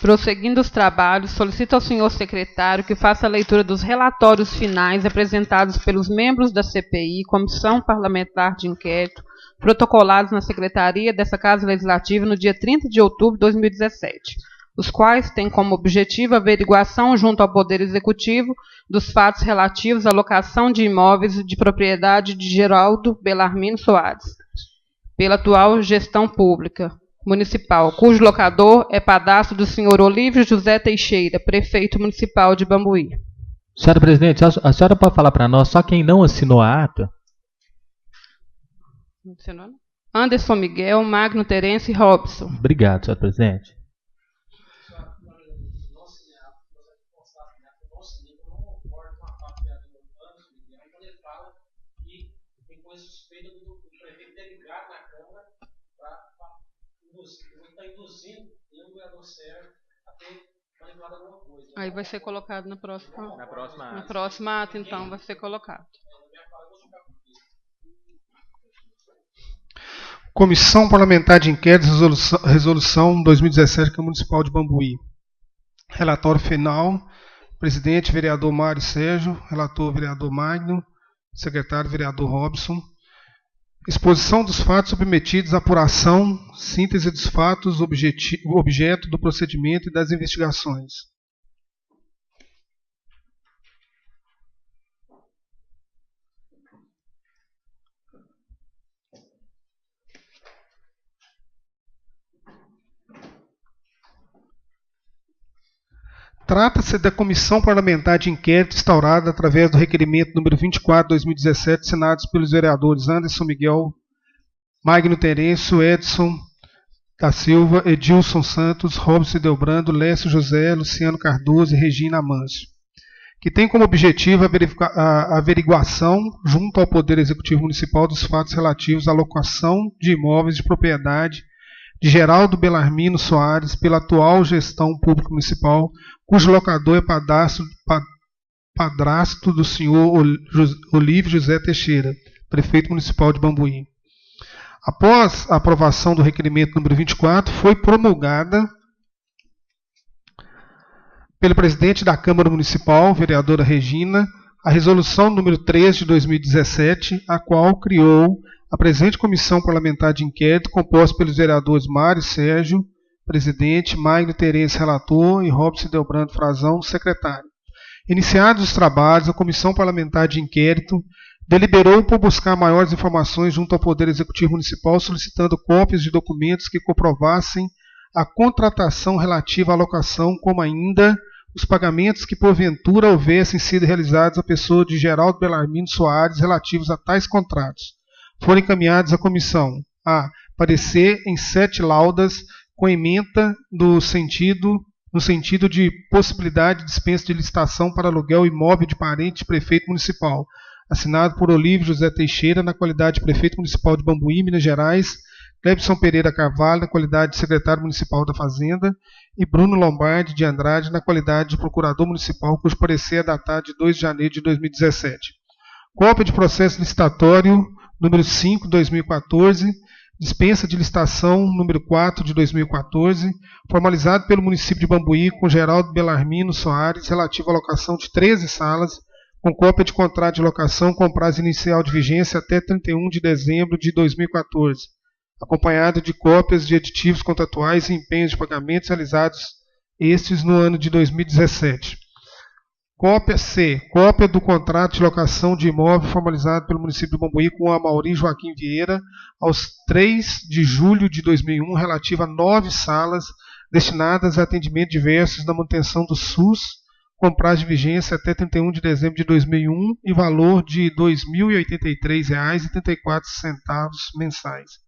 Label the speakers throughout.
Speaker 1: Prosseguindo os trabalhos, solicito ao senhor secretário que faça a leitura dos relatórios finais apresentados pelos membros da CPI, Comissão Parlamentar de Inquérito, protocolados na Secretaria dessa Casa Legislativa no dia 30 de outubro de 2017, os quais têm como objetivo a averiguação junto ao Poder Executivo dos fatos relativos à locação de imóveis de propriedade de Geraldo Bellarmino Soares, pela atual gestão pública municipal, cujo locador é padastro do senhor Olívio José Teixeira, prefeito municipal de Bambuí.
Speaker 2: Senhora presidente, a senhora pode falar para nós só quem não assinou a ata?
Speaker 1: Anderson Miguel, Magno Terence e Robson.
Speaker 2: Obrigado, senhora presidente.
Speaker 1: Aí vai ser colocado na próxima ata, então vai ser colocado.
Speaker 3: Comissão Parlamentar de Inquérito, resolução 2017, Câmara Municipal de Bambuí. Relatório final, presidente, vereador Mário Sérgio, relator, vereador Magno, secretário, vereador Robson. Exposição dos fatos submetidos, apuração, síntese dos fatos, objeto do procedimento e das investigações. Trata-se da Comissão Parlamentar de Inquérito instaurada através do requerimento número 24/2017, assinados pelos vereadores Anderson Miguel, Magno Terêncio, Edson da Silva, Edilson Santos, Robson Delbrando, Lécio José, Luciano Cardoso e Regina Amâncio, que tem como objetivo a averiguação, junto ao Poder Executivo Municipal, dos fatos relativos à locação de imóveis de propriedade de Geraldo Bellarmino Soares pela atual gestão pública municipal, cujo locador é padrasto do senhor Olívio José Teixeira, prefeito municipal de Bambuí. Após a aprovação do requerimento número 24, foi promulgada pelo presidente da Câmara Municipal, vereadora Regina, a resolução número 3 de 2017, a qual criou a presente Comissão Parlamentar de Inquérito, composta pelos vereadores Mário Sérgio, presidente, Magno Terence, relator, e Robson Delbrando Frazão, secretário. Iniciados os trabalhos, a Comissão Parlamentar de Inquérito deliberou por buscar maiores informações junto ao Poder Executivo Municipal, solicitando cópias de documentos que comprovassem a contratação relativa à locação, como ainda os pagamentos que porventura houvessem sido realizados à pessoa de Geraldo Bellarmino Soares relativos a tais contratos. Foram encaminhados à comissão a parecer em 7 laudas com ementa no sentido de possibilidade de dispensa de licitação para aluguel imóvel de parente de prefeito municipal, assinado por Olívio José Teixeira, na qualidade de prefeito municipal de Bambuí, Minas Gerais, Clebson Pereira Carvalho, na qualidade de secretário municipal da Fazenda, e Bruno Lombardi de Andrade, na qualidade de procurador municipal, cujo parecer é datado de 2 de janeiro de 2017. Cópia de processo licitatório número 5, 2014, dispensa de licitação número 4 de 2014, formalizado pelo município de Bambuí com Geraldo Bellarmino Soares, relativo à locação de 13 salas, com cópia de contrato de locação com prazo inicial de vigência até 31 de dezembro de 2014, acompanhado de cópias de aditivos contratuais e empenhos de pagamentos realizados estes no ano de 2017. Cópia C. Cópia do contrato de locação de imóvel formalizado pelo município de Bambuí com a Amaury Joaquim Vieira aos 3 de julho de 2001, relativa a 9 salas destinadas a atendimento diversos na manutenção do SUS, com prazo de vigência até 31 de dezembro de 2001 e valor de R$ 2.083,34 mensais.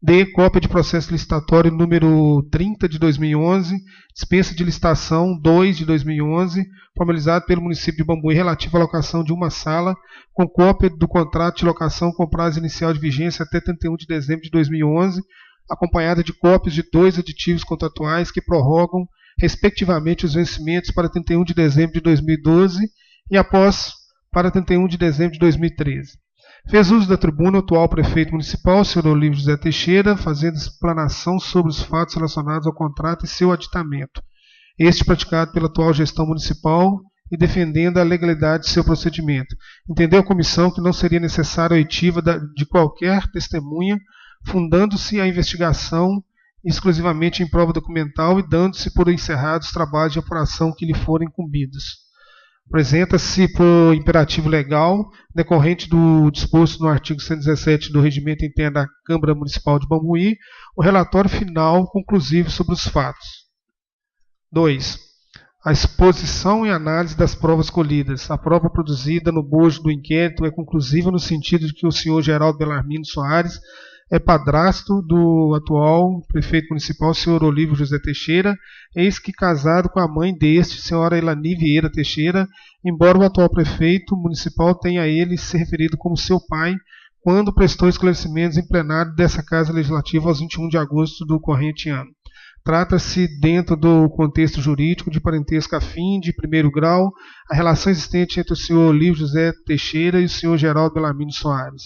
Speaker 3: D. Cópia de processo licitatório número 30 de 2011, dispensa de licitação 2 de 2011, formalizado pelo município de Bambuí, relativo à locação de uma sala, com cópia do contrato de locação com prazo inicial de vigência até 31 de dezembro de 2011, acompanhada de cópias de 2 aditivos contratuais que prorrogam, respectivamente, os vencimentos para 31 de dezembro de 2012 e após para 31 de dezembro de 2013. Fez uso da tribuna o atual prefeito municipal, senhor Olívio José Teixeira, fazendo explanação sobre os fatos relacionados ao contrato e seu aditamento. este praticado pela atual gestão municipal e defendendo a legalidade de seu procedimento. Entendeu a comissão que não seria necessária a oitiva de qualquer testemunha, fundando-se a investigação exclusivamente em prova documental e dando-se por encerrados os trabalhos de apuração que lhe forem incumbidos. Apresenta-se por imperativo legal, decorrente do disposto no artigo 117 do Regimento Interno da Câmara Municipal de Bambuí, o relatório final conclusivo sobre os fatos. 2. A exposição e análise das provas colhidas. A prova produzida no bojo do inquérito é conclusiva no sentido de que o senhor Geraldo Belarmino Soares é padrasto do atual prefeito municipal, senhor Olívio José Teixeira, eis que casado com a mãe deste, senhora Elani Vieira Teixeira, embora o atual prefeito municipal tenha a ele se referido como seu pai, quando prestou esclarecimentos em plenário dessa Casa Legislativa aos 21 de agosto do corrente ano. Trata-se, dentro do contexto jurídico, de parentesco afim, de primeiro grau, a relação existente entre o senhor Olívio José Teixeira e o senhor Geraldo Belarmino Soares.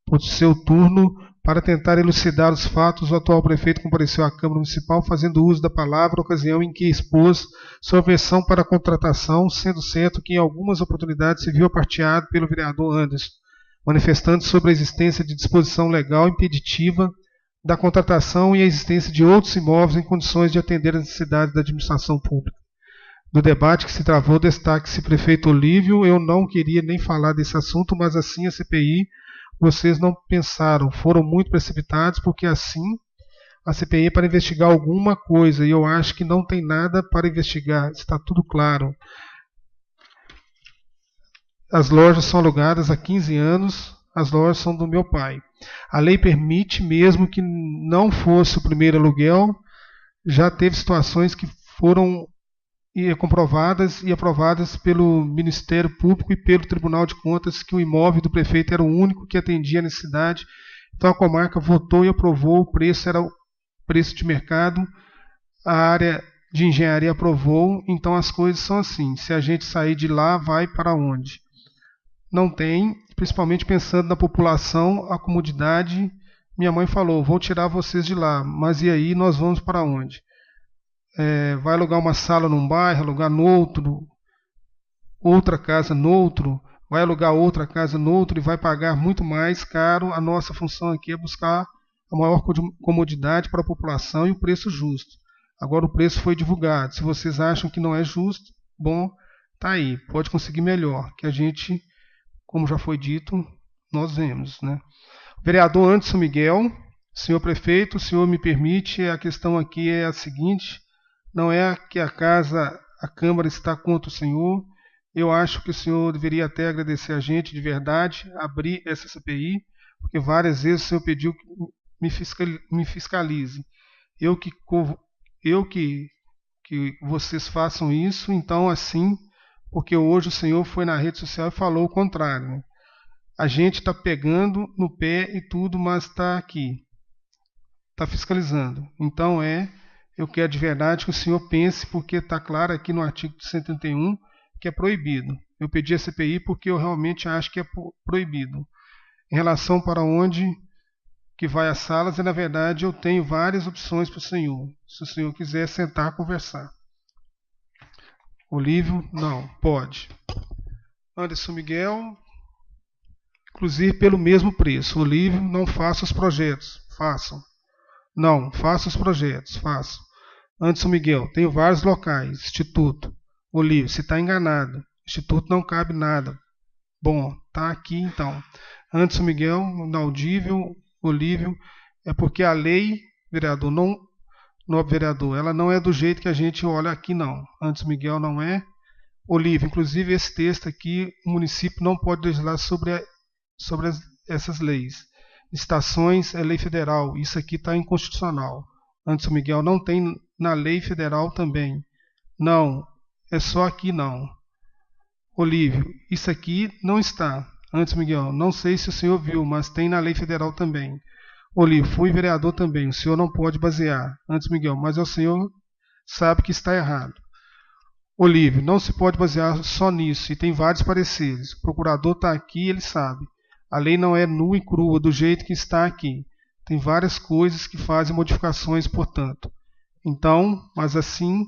Speaker 3: Por seu turno, para tentar elucidar os fatos, o atual prefeito compareceu à Câmara Municipal fazendo uso da palavra, ocasião em que expôs sua versão para a contratação, sendo certo que em algumas oportunidades se viu aparteado pelo vereador Anderson, manifestando sobre a existência de disposição legal impeditiva da contratação e a existência de outros imóveis em condições de atender às necessidades da administração pública. Do debate que se travou, destaque-se prefeito Olívio, eu não queria nem falar desse assunto, mas assim a CPI, vocês não pensaram, foram muito precipitados, porque assim a CPI é para investigar alguma coisa, e eu acho que não tem nada para investigar, está tudo claro. As lojas são alugadas há 15 anos, as lojas são do meu pai. A lei permite, mesmo que não fosse o primeiro aluguel, já teve situações que foram comprovadas e aprovadas pelo Ministério Público e pelo Tribunal de Contas que o imóvel do prefeito era o único que atendia a necessidade. Então a comarca votou e aprovou, o preço era o preço de mercado, a área de engenharia aprovou, então as coisas são assim, se a gente sair de lá, vai para onde? Não tem, principalmente pensando na população, a comodidade. Minha mãe falou, vou tirar vocês de lá, mas e aí nós vamos para onde? Vai alugar uma sala num bairro, alugar no outro, outra casa no outro, vai alugar outra casa no outro e vai pagar muito mais caro. A nossa função aqui é buscar a maior comodidade para a população e o preço justo. Agora o preço foi divulgado. Se vocês acham que não é justo, bom, tá aí, pode conseguir melhor, que a gente, como já foi dito, nós vemos, né? Vereador Anderson Miguel, senhor prefeito, o senhor me permite, a questão aqui é a seguinte, não é que a Câmara está contra o senhor, eu acho que o senhor deveria até agradecer a gente de verdade, abrir essa CPI, porque várias vezes o senhor pediu que me fiscalize. Eu que vocês façam isso, então assim, porque hoje o senhor foi na rede social e falou o contrário, né? A gente está pegando no pé e tudo, mas está aqui, está fiscalizando. Então eu quero de verdade que o senhor pense, porque está claro aqui no artigo 131 que é proibido. Eu pedi a CPI porque eu realmente acho que é proibido. Em relação para onde que vai as salas, na verdade eu tenho várias opções para o senhor, se o senhor quiser sentar e conversar. Olívio, não, pode. Anderson Miguel, inclusive pelo mesmo preço. Olívio, não faça os projetos, façam. Não, faça os projetos, façam. Anderson Miguel, tenho vários locais, Instituto. Olívio, você está enganado, Instituto não cabe nada. Bom, tá aqui então. Anderson Miguel, inaudível. Olívio, é porque a lei, vereador, nobre vereador, ela não é do jeito que a gente olha aqui, não. Anderson Miguel não é. Olívio, inclusive esse texto aqui, o município não pode legislar sobre essas leis. Estações é lei federal, isso aqui está inconstitucional. Anderson Miguel, não tem na lei federal também. Não, é só aqui não. Olívio, isso aqui não está. Anderson Miguel, não sei se o senhor viu, mas tem na lei federal também. Olívio, fui vereador também, o senhor não pode basear. Anderson Miguel, mas o senhor sabe que está errado. Olívio, não se pode basear só nisso, e tem vários pareceres. O procurador está aqui, ele sabe. A lei não é nua e crua do jeito que está aqui. Tem várias coisas que fazem modificações, portanto. Então, mas assim,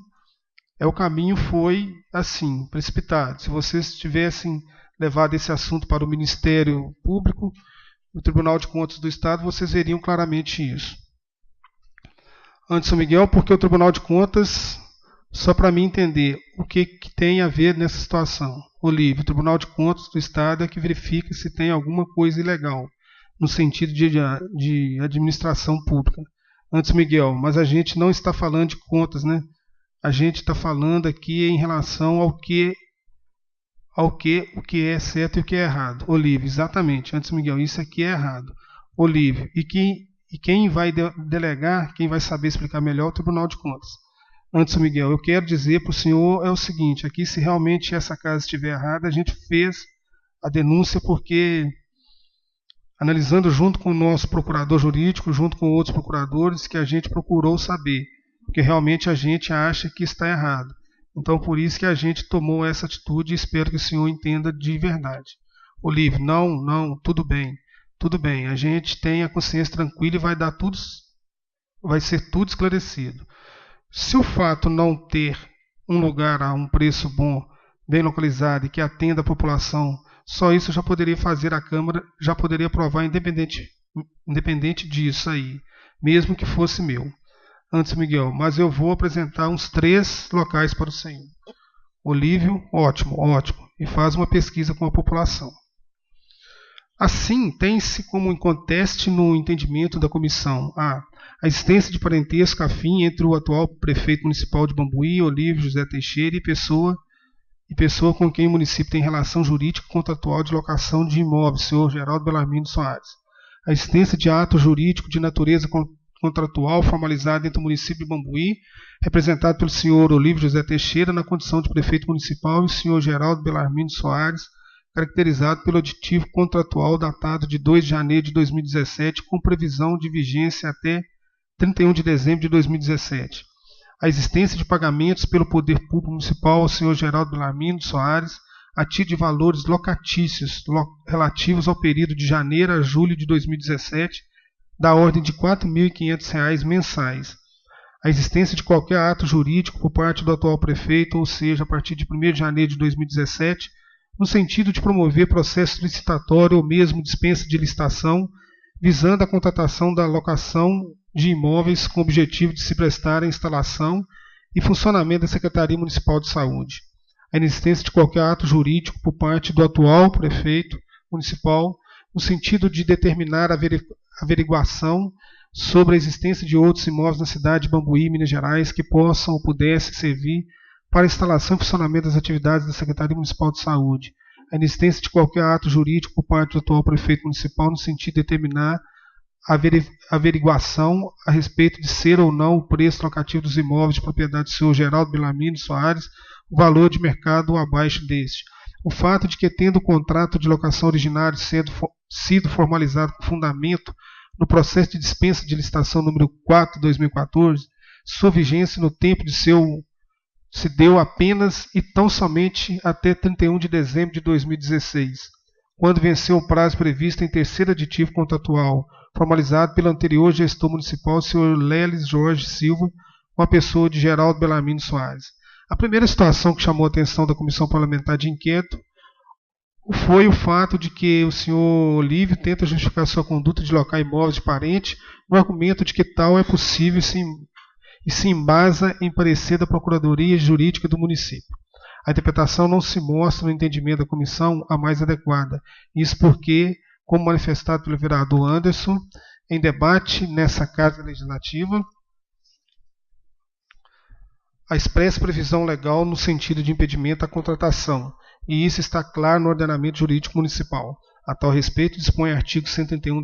Speaker 3: o caminho foi assim, precipitado. Se vocês tivessem levado esse assunto para o Ministério Público, o Tribunal de Contas do Estado, vocês veriam claramente isso. Anderson Miguel, porque o Tribunal de Contas, só para mim entender o que tem a ver nessa situação. Olívio, o Tribunal de Contas do Estado é que verifica se tem alguma coisa ilegal, no sentido de administração pública. Anderson Miguel, mas a gente não está falando de contas, né? A gente está falando aqui em relação o que é certo e o que é errado. Olívio, exatamente. Anderson Miguel, isso aqui é errado. Olívio, e quem vai delegar, quem vai saber explicar melhor é o Tribunal de Contas. Anderson Miguel, eu quero dizer para o senhor é o seguinte, aqui se realmente essa casa estiver errada, a gente fez a denúncia porque, analisando junto com o nosso procurador jurídico, junto com outros procuradores, que a gente procurou saber, porque realmente a gente acha que está errado. Então, por isso que a gente tomou essa atitude e espero que o senhor entenda de verdade. Olívio, não, tudo bem, a gente tem a consciência tranquila e vai ser tudo esclarecido. Se o fato não ter um lugar a um preço bom, bem localizado e que atenda a população, só isso já poderia fazer a Câmara, já poderia aprovar independente disso aí, mesmo que fosse meu. Anderson Miguel, mas eu vou apresentar uns 3 locais para o senhor. Olívio, ótimo, e faz uma pesquisa com a população. Assim, tem-se como inconteste no entendimento da comissão a existência de parentesco afim entre o atual prefeito municipal de Bambuí, Olívio José Teixeira, e pessoa com quem o município tem relação jurídica contratual de locação de imóveis, senhor Geraldo Bellarmino Soares. A existência de ato jurídico de natureza contratual formalizado entre o município de Bambuí, representado pelo senhor Olívio José Teixeira na condição de prefeito municipal, e o senhor Geraldo Bellarmino Soares, caracterizado pelo aditivo contratual datado de 2 de janeiro de 2017, com previsão de vigência até 31 de dezembro de 2017. A existência de pagamentos pelo Poder Público Municipal ao senhor Geraldo Bellarmino Soares, a título de valores locatícios relativos ao período de janeiro a julho de 2017, da ordem de R$ 4.500 mensais. A existência de qualquer ato jurídico por parte do atual prefeito, ou seja, a partir de 1º de janeiro de 2017, no sentido de promover processo licitatório ou mesmo dispensa de licitação, visando a contratação da locação de imóveis com o objetivo de se prestar a instalação e funcionamento da Secretaria Municipal de Saúde. A inexistência de qualquer ato jurídico por parte do atual prefeito municipal, no sentido de determinar a averiguação sobre a existência de outros imóveis na cidade de Bambuí, Minas Gerais, que possam ou pudessem servir para a instalação e funcionamento das atividades da Secretaria Municipal de Saúde. A inexistência de qualquer ato jurídico por parte do atual prefeito municipal no sentido de determinar a averiguação a respeito de ser ou não o preço locativo dos imóveis de propriedade do senhor Geraldo Bellarmino Soares, o valor de mercado abaixo deste. O fato de que, tendo o contrato de locação originário sido formalizado com fundamento no processo de dispensa de licitação número 4/2014, sua vigência no tempo de se deu apenas e tão somente até 31 de dezembro de 2016, quando venceu o prazo previsto em terceiro aditivo contratual, formalizado pelo anterior gestor municipal, senhor Lelis Jorge Silva, com a pessoa de Geraldo Bellarmino Soares. A primeira situação que chamou a atenção da Comissão Parlamentar de Inquérito foi o fato de que o senhor Olívio tenta justificar sua conduta de locar imóveis de parente no argumento de que tal é possível e se embasa em parecer da Procuradoria Jurídica do município. A interpretação não se mostra no entendimento da comissão a mais adequada. Isso porque, como manifestado pelo vereador Anderson, em debate nessa Casa Legislativa, a expressa previsão legal no sentido de impedimento à contratação, e isso está claro no ordenamento jurídico municipal. A tal respeito, dispõe o artigo 131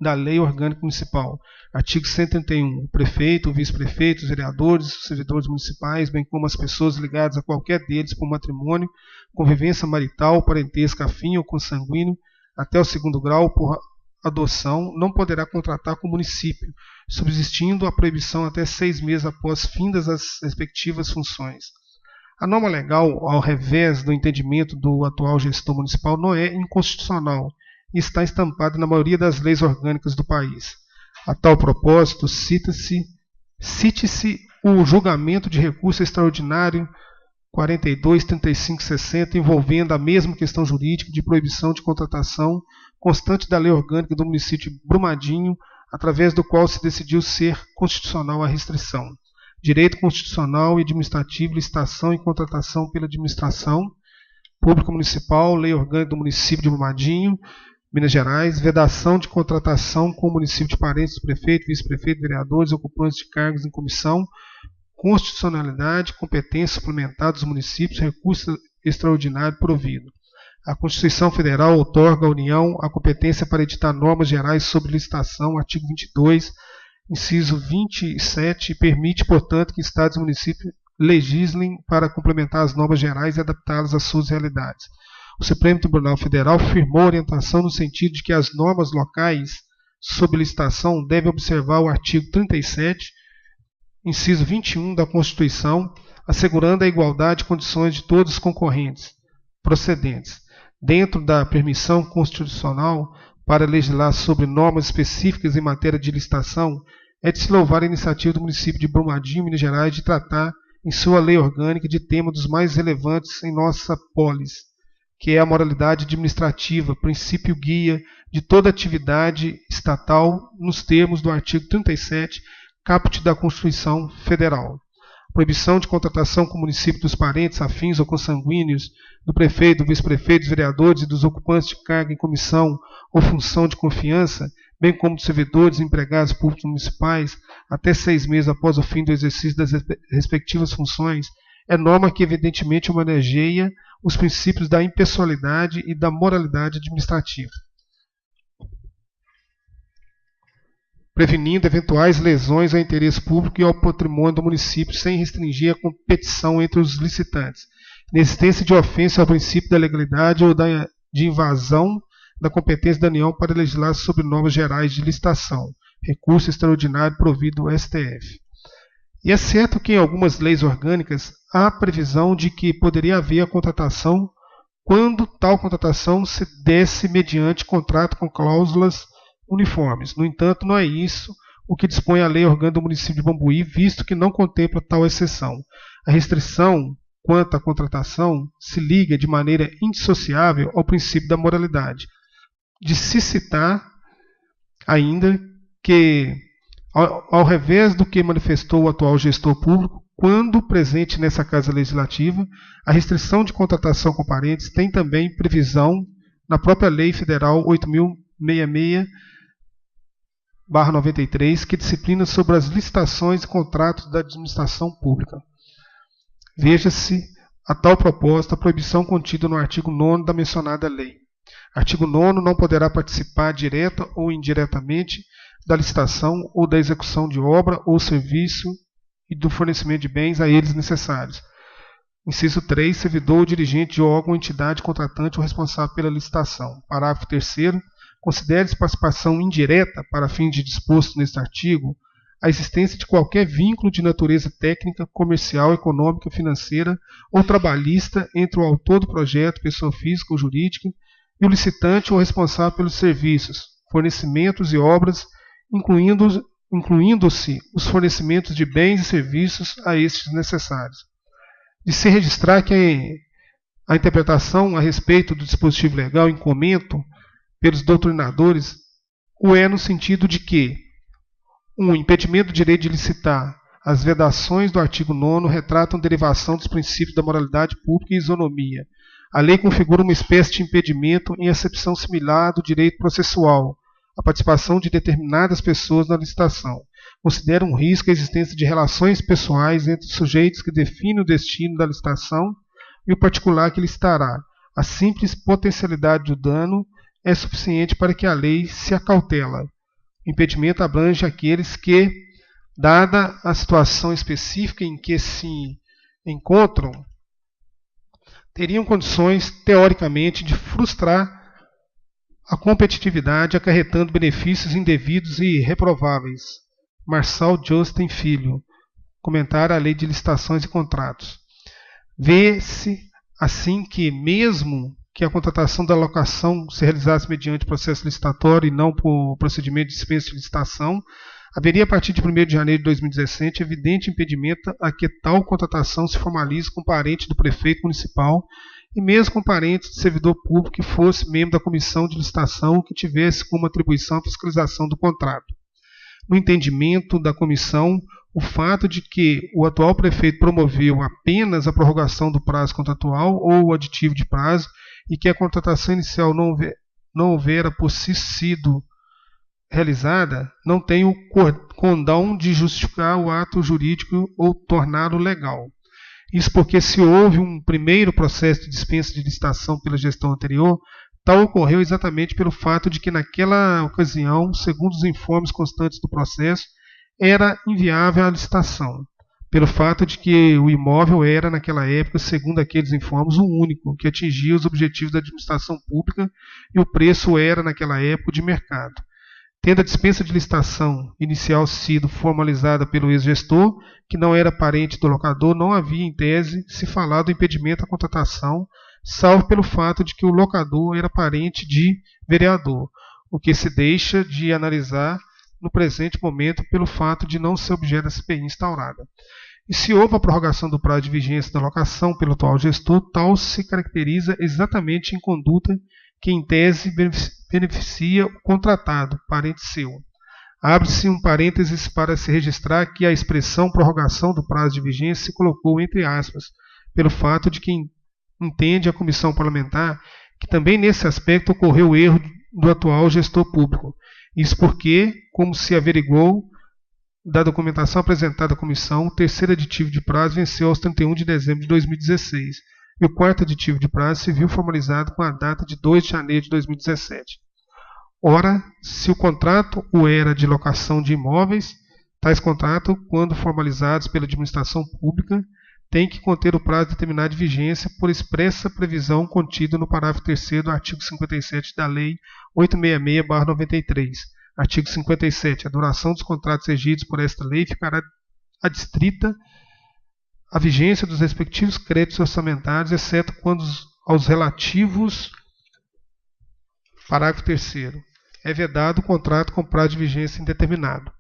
Speaker 3: da Lei Orgânica Municipal. Artigo 131. O prefeito, o vice-prefeito, os vereadores, os servidores municipais, bem como as pessoas ligadas a qualquer deles por matrimônio, convivência marital, parentesco afim ou consanguíneo, até o 2º grau por adoção, não poderá contratar com o município, subsistindo a proibição até 6 meses após findas as respectivas funções. A norma legal, ao revés do entendimento do atual gestor municipal, não é inconstitucional e está estampada na maioria das leis orgânicas do país. A tal propósito, cite-se o julgamento de recurso extraordinário 42.35.60, envolvendo a mesma questão jurídica de proibição de contratação constante da lei orgânica do município de Brumadinho, através do qual se decidiu ser constitucional a restrição. Direito constitucional e administrativo, licitação e contratação pela administração pública municipal, lei orgânica do município de Brumadinho, Minas Gerais, vedação de contratação com o município de parentes do prefeito, vice-prefeito, vereadores, ocupantes de cargos em comissão, constitucionalidade, competência suplementar dos municípios, recurso extraordinário provido. A Constituição Federal outorga à União a competência para editar normas gerais sobre licitação, artigo 22, inciso 27, e permite, portanto, que estados e municípios legislem para complementar as normas gerais e adaptá-las às suas realidades. O Supremo Tribunal Federal firmou orientação no sentido de que as normas locais sobre licitação devem observar o artigo 37, inciso 21 da Constituição, assegurando a igualdade de condições de todos os concorrentes procedentes, dentro da permissão constitucional para legislar sobre normas específicas em matéria de licitação. É de se louvar a iniciativa do município de Brumadinho, Minas Gerais, de tratar em sua lei orgânica de tema dos mais relevantes em nossa polis, que é a moralidade administrativa, princípio guia de toda atividade estatal, nos termos do artigo 37, caput da Constituição Federal. Proibição de contratação com o município dos parentes, afins ou consanguíneos do prefeito, do vice-prefeito, dos vereadores e dos ocupantes de cargo em comissão ou função de confiança, bem como dos servidores e empregados públicos municipais, até 6 meses após o fim do exercício das respectivas funções, é norma que evidentemente homenageia os princípios da impessoalidade e da moralidade administrativa, prevenindo eventuais lesões ao interesse público e ao patrimônio do município, sem restringir a competição entre os licitantes, inexistência de ofensa ao princípio da legalidade ou de invasão da competência da União para legislar sobre normas gerais de licitação, recurso extraordinário provido ao STF. E é certo que em algumas leis orgânicas há previsão de que poderia haver a contratação quando tal contratação se desse mediante contrato com cláusulas uniformes. No entanto, não é isso o que dispõe a lei orgânica do município de Bambuí, visto que não contempla tal exceção. A restrição quanto à contratação se liga de maneira indissociável ao princípio da moralidade. De se citar ainda que, ao revés do que manifestou o atual gestor público, quando presente nessa Casa Legislativa, a restrição de contratação com parentes tem também previsão na própria Lei Federal 8.066/93, que disciplina sobre as licitações e contratos da administração pública. Veja-se a tal proposta a proibição contida no artigo 9º da mencionada lei. Artigo 9º, não poderá participar direta ou indiretamente da licitação ou da execução de obra ou serviço e do fornecimento de bens a eles necessários. Inciso 3, servidor ou dirigente de órgão ou entidade contratante ou responsável pela licitação. Parágrafo 3º, considere-se participação indireta, para fins de disposto neste artigo, a existência de qualquer vínculo de natureza técnica, comercial, econômica, financeira ou trabalhista entre o autor do projeto, pessoa física ou jurídica, e o licitante ou responsável pelos serviços, fornecimentos e obras, incluindo-se os fornecimentos de bens e serviços a estes necessários. De se registrar que a interpretação a respeito do dispositivo legal em comento pelos doutrinadores o é no sentido de que o impedimento do direito de licitar, as vedações do artigo 9º retratam derivação dos princípios da moralidade pública e isonomia. A lei configura uma espécie de impedimento em acepção similar do direito processual, a participação de determinadas pessoas na licitação. Considera um risco a existência de relações pessoais entre os sujeitos que definem o destino da licitação e o particular que licitará. A simples potencialidade do dano é suficiente para que a lei se acautela. O impedimento abrange aqueles que, dada a situação específica em que se encontram, teriam condições, teoricamente, de frustrar a competitividade, acarretando benefícios indevidos e reprováveis. Marçal Justin Filho, comentário à Lei de Licitações e Contratos. Vê-se, assim, que mesmo que a contratação da locação se realizasse mediante processo licitatório e não por procedimento de dispensa de licitação, Haveria, a partir de 1º de janeiro de 2017, evidente impedimento a que tal contratação se formalize com parente do prefeito municipal e mesmo com parente de servidor público que fosse membro da comissão de licitação ou que tivesse como atribuição a fiscalização do contrato. No entendimento da comissão, o fato de que o atual prefeito promoveu apenas a prorrogação do prazo contratual ou o aditivo de prazo e que a contratação inicial não houvera por si sido realizada, não tem o condão de justificar o ato jurídico ou torná-lo legal. Isso porque, se houve um primeiro processo de dispensa de licitação pela gestão anterior, tal ocorreu exatamente pelo fato de que, naquela ocasião, segundo os informes constantes do processo, era inviável a licitação, pelo fato de que o imóvel era, naquela época, segundo aqueles informes, o único que atingia os objetivos da administração pública e o preço era, naquela época, de mercado. Tendo a dispensa de licitação inicial sido formalizada pelo ex-gestor, que não era parente do locador, não havia, em tese, se falar do impedimento à contratação, salvo pelo fato de que o locador era parente de vereador, o que se deixa de analisar no presente momento pelo fato de não ser objeto da CPI instaurada. E se houve a prorrogação do prazo de vigência da locação pelo atual gestor, tal se caracteriza exatamente em conduta que, em tese, beneficia o contratado, parente seu. Abre-se um parênteses para se registrar que a expressão prorrogação do prazo de vigência se colocou entre aspas, pelo fato de que entende a comissão parlamentar que também nesse aspecto ocorreu o erro do atual gestor público. Isso porque, como se averiguou da documentação apresentada à comissão, o terceiro aditivo de prazo venceu aos 31 de dezembro de 2016 e o quarto aditivo de prazo se viu formalizado com a data de 2 de janeiro de 2017. Ora, se o contrato o era de locação de imóveis, tais contratos, quando formalizados pela administração pública, têm que conter o prazo determinado de vigência por expressa previsão contida no parágrafo 3º do artigo 57 da Lei 866/93. Artigo 57. A duração dos contratos regidos por esta lei ficará adstrita à vigência dos respectivos créditos orçamentários, exceto quando aos relativos parágrafo 3º é vedado o contrato com prazo de vigência indeterminado.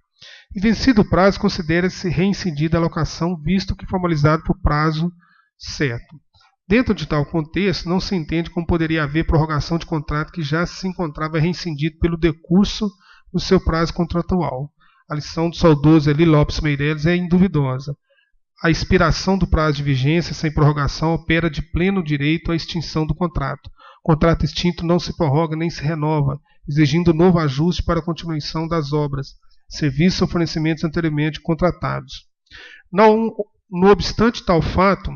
Speaker 3: E vencido o prazo, considera-se reincindida a locação, visto que formalizado por prazo certo. Dentro de tal contexto, não se entende como poderia haver prorrogação de contrato que já se encontrava reincindido pelo decurso do seu prazo contratual. A lição do saudoso Eli Lopes Meireles é induvidosa. A expiração do prazo de vigência sem prorrogação opera de pleno direito à extinção do contrato. O contrato extinto não se prorroga nem se renova, exigindo novo ajuste para a continuação das obras, serviços ou fornecimentos anteriormente contratados. No obstante tal fato,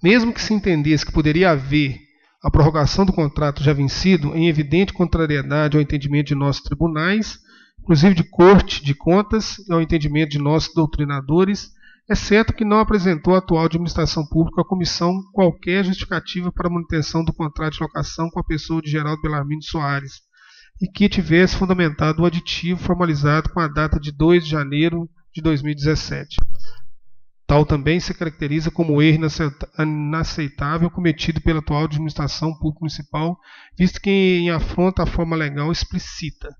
Speaker 3: mesmo que se entendesse que poderia haver a prorrogação do contrato já vencido, em evidente contrariedade ao entendimento de nossos tribunais, inclusive de Corte de Contas e ao entendimento de nossos doutrinadores, é certo que não apresentou a atual administração pública à comissão qualquer justificativa para a manutenção do contrato de locação com a pessoa de Geraldo Bellarmino Soares, e que tivesse fundamentado o aditivo formalizado com a data de 2 de janeiro de 2017. Tal também se caracteriza como erro inaceitável cometido pela atual administração pública municipal, visto que afronta a forma legal explícita.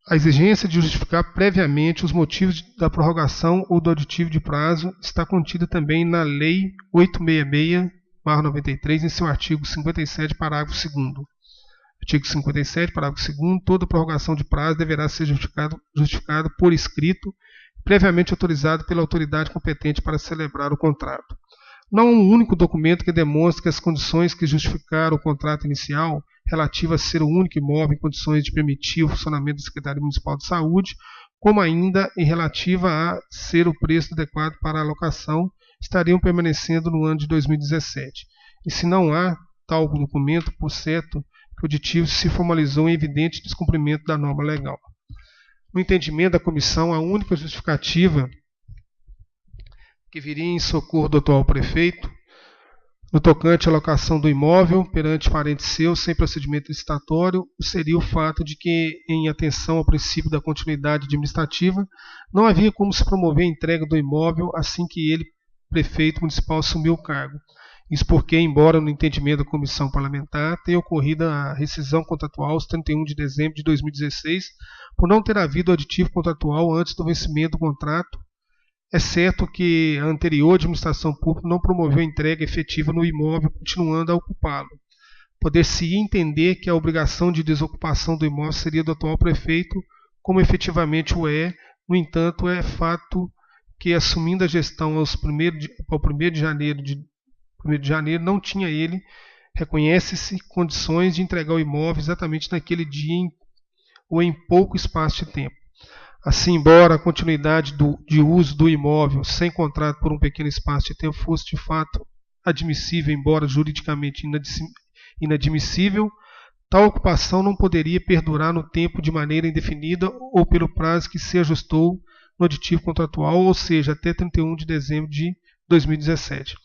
Speaker 3: A exigência de justificar previamente os motivos da prorrogação ou do aditivo de prazo está contida também na Lei 866/93, em seu artigo 57, parágrafo 2º. Artigo 57, parágrafo 2º, toda prorrogação de prazo deverá ser justificada por escrito, previamente autorizado pela autoridade competente para celebrar o contrato. Não há um único documento que demonstre que as condições que justificaram o contrato inicial, relativo a ser o único imóvel em condições de permitir o funcionamento da Secretaria Municipal de Saúde, como ainda em relativa a ser o preço adequado para a alocação, estariam permanecendo no ano de 2017. E se não há tal documento, por certo, que o aditivo se formalizou em evidente descumprimento da norma legal. No entendimento da comissão, a única justificativa que viria em socorro do atual prefeito, no tocante à locação do imóvel perante parente seu, sem procedimento licitatório, seria o fato de que, em atenção ao princípio da continuidade administrativa, não havia como se promover a entrega do imóvel assim que ele, prefeito municipal, assumiu o cargo. Isso porque, embora no entendimento da comissão parlamentar tenha ocorrido a rescisão contratual aos 31 de dezembro de 2016, por não ter havido aditivo contratual antes do vencimento do contrato, é certo que a anterior administração pública não promoveu a entrega efetiva no imóvel, continuando a ocupá-lo. Poder-se entender que a obrigação de desocupação do imóvel seria do atual prefeito, como efetivamente o é. No entanto, é fato que, assumindo a gestão ao 1º de janeiro, não tinha ele, reconhece-se, condições de entregar o imóvel exatamente naquele dia ou em pouco espaço de tempo. Assim, embora a continuidade de uso do imóvel sem contrato por um pequeno espaço de tempo fosse de fato admissível, embora juridicamente inadmissível, tal ocupação não poderia perdurar no tempo de maneira indefinida ou pelo prazo que se ajustou no aditivo contratual, ou seja, até 31 de dezembro de 2017.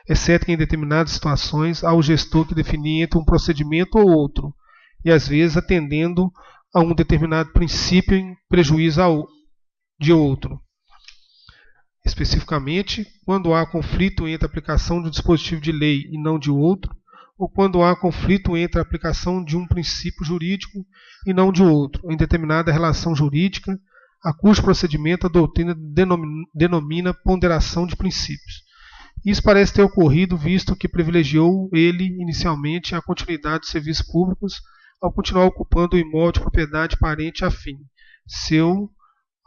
Speaker 3: Exceto que em determinadas situações há o gestor que definia entre um procedimento ou outro, e às vezes atendendo a um determinado princípio em prejuízo de outro. Especificamente, quando há conflito entre a aplicação de um dispositivo de lei e não de outro, ou quando há conflito entre a aplicação de um princípio jurídico e não de outro, em determinada relação jurídica, a cujo procedimento a doutrina denomina ponderação de princípios. Isso parece ter ocorrido, visto que privilegiou ele, inicialmente, a continuidade dos serviços públicos, ao continuar ocupando o imóvel de propriedade parente afim, seu,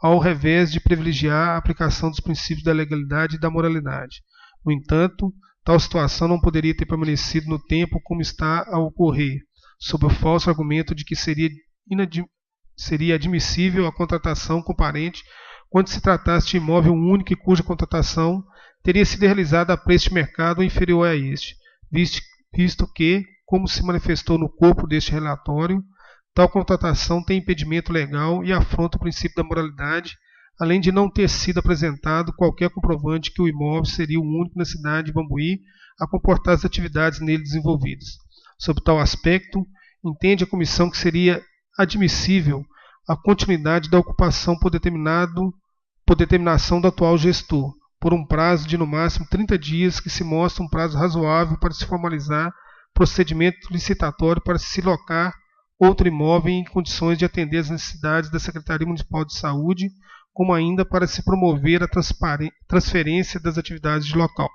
Speaker 3: ao revés de privilegiar a aplicação dos princípios da legalidade e da moralidade. No entanto, tal situação não poderia ter permanecido no tempo como está a ocorrer, sob o falso argumento de que seria admissível a contratação com parente quando se tratasse de imóvel único e cuja contratação teria sido realizada a preço de mercado ou inferior a este, visto que, como se manifestou no corpo deste relatório, tal contratação tem impedimento legal e afronta o princípio da moralidade, além de não ter sido apresentado qualquer comprovante que o imóvel seria o único na cidade de Bambuí a comportar as atividades nele desenvolvidas. Sob tal aspecto, entende a comissão que seria admissível a continuidade da ocupação por determinação do atual gestor, por um prazo de no máximo 30 dias, que se mostra um prazo razoável para se formalizar procedimento licitatório para se locar outro imóvel em condições de atender às necessidades da Secretaria Municipal de Saúde, como ainda para se promover a transferência das atividades de local.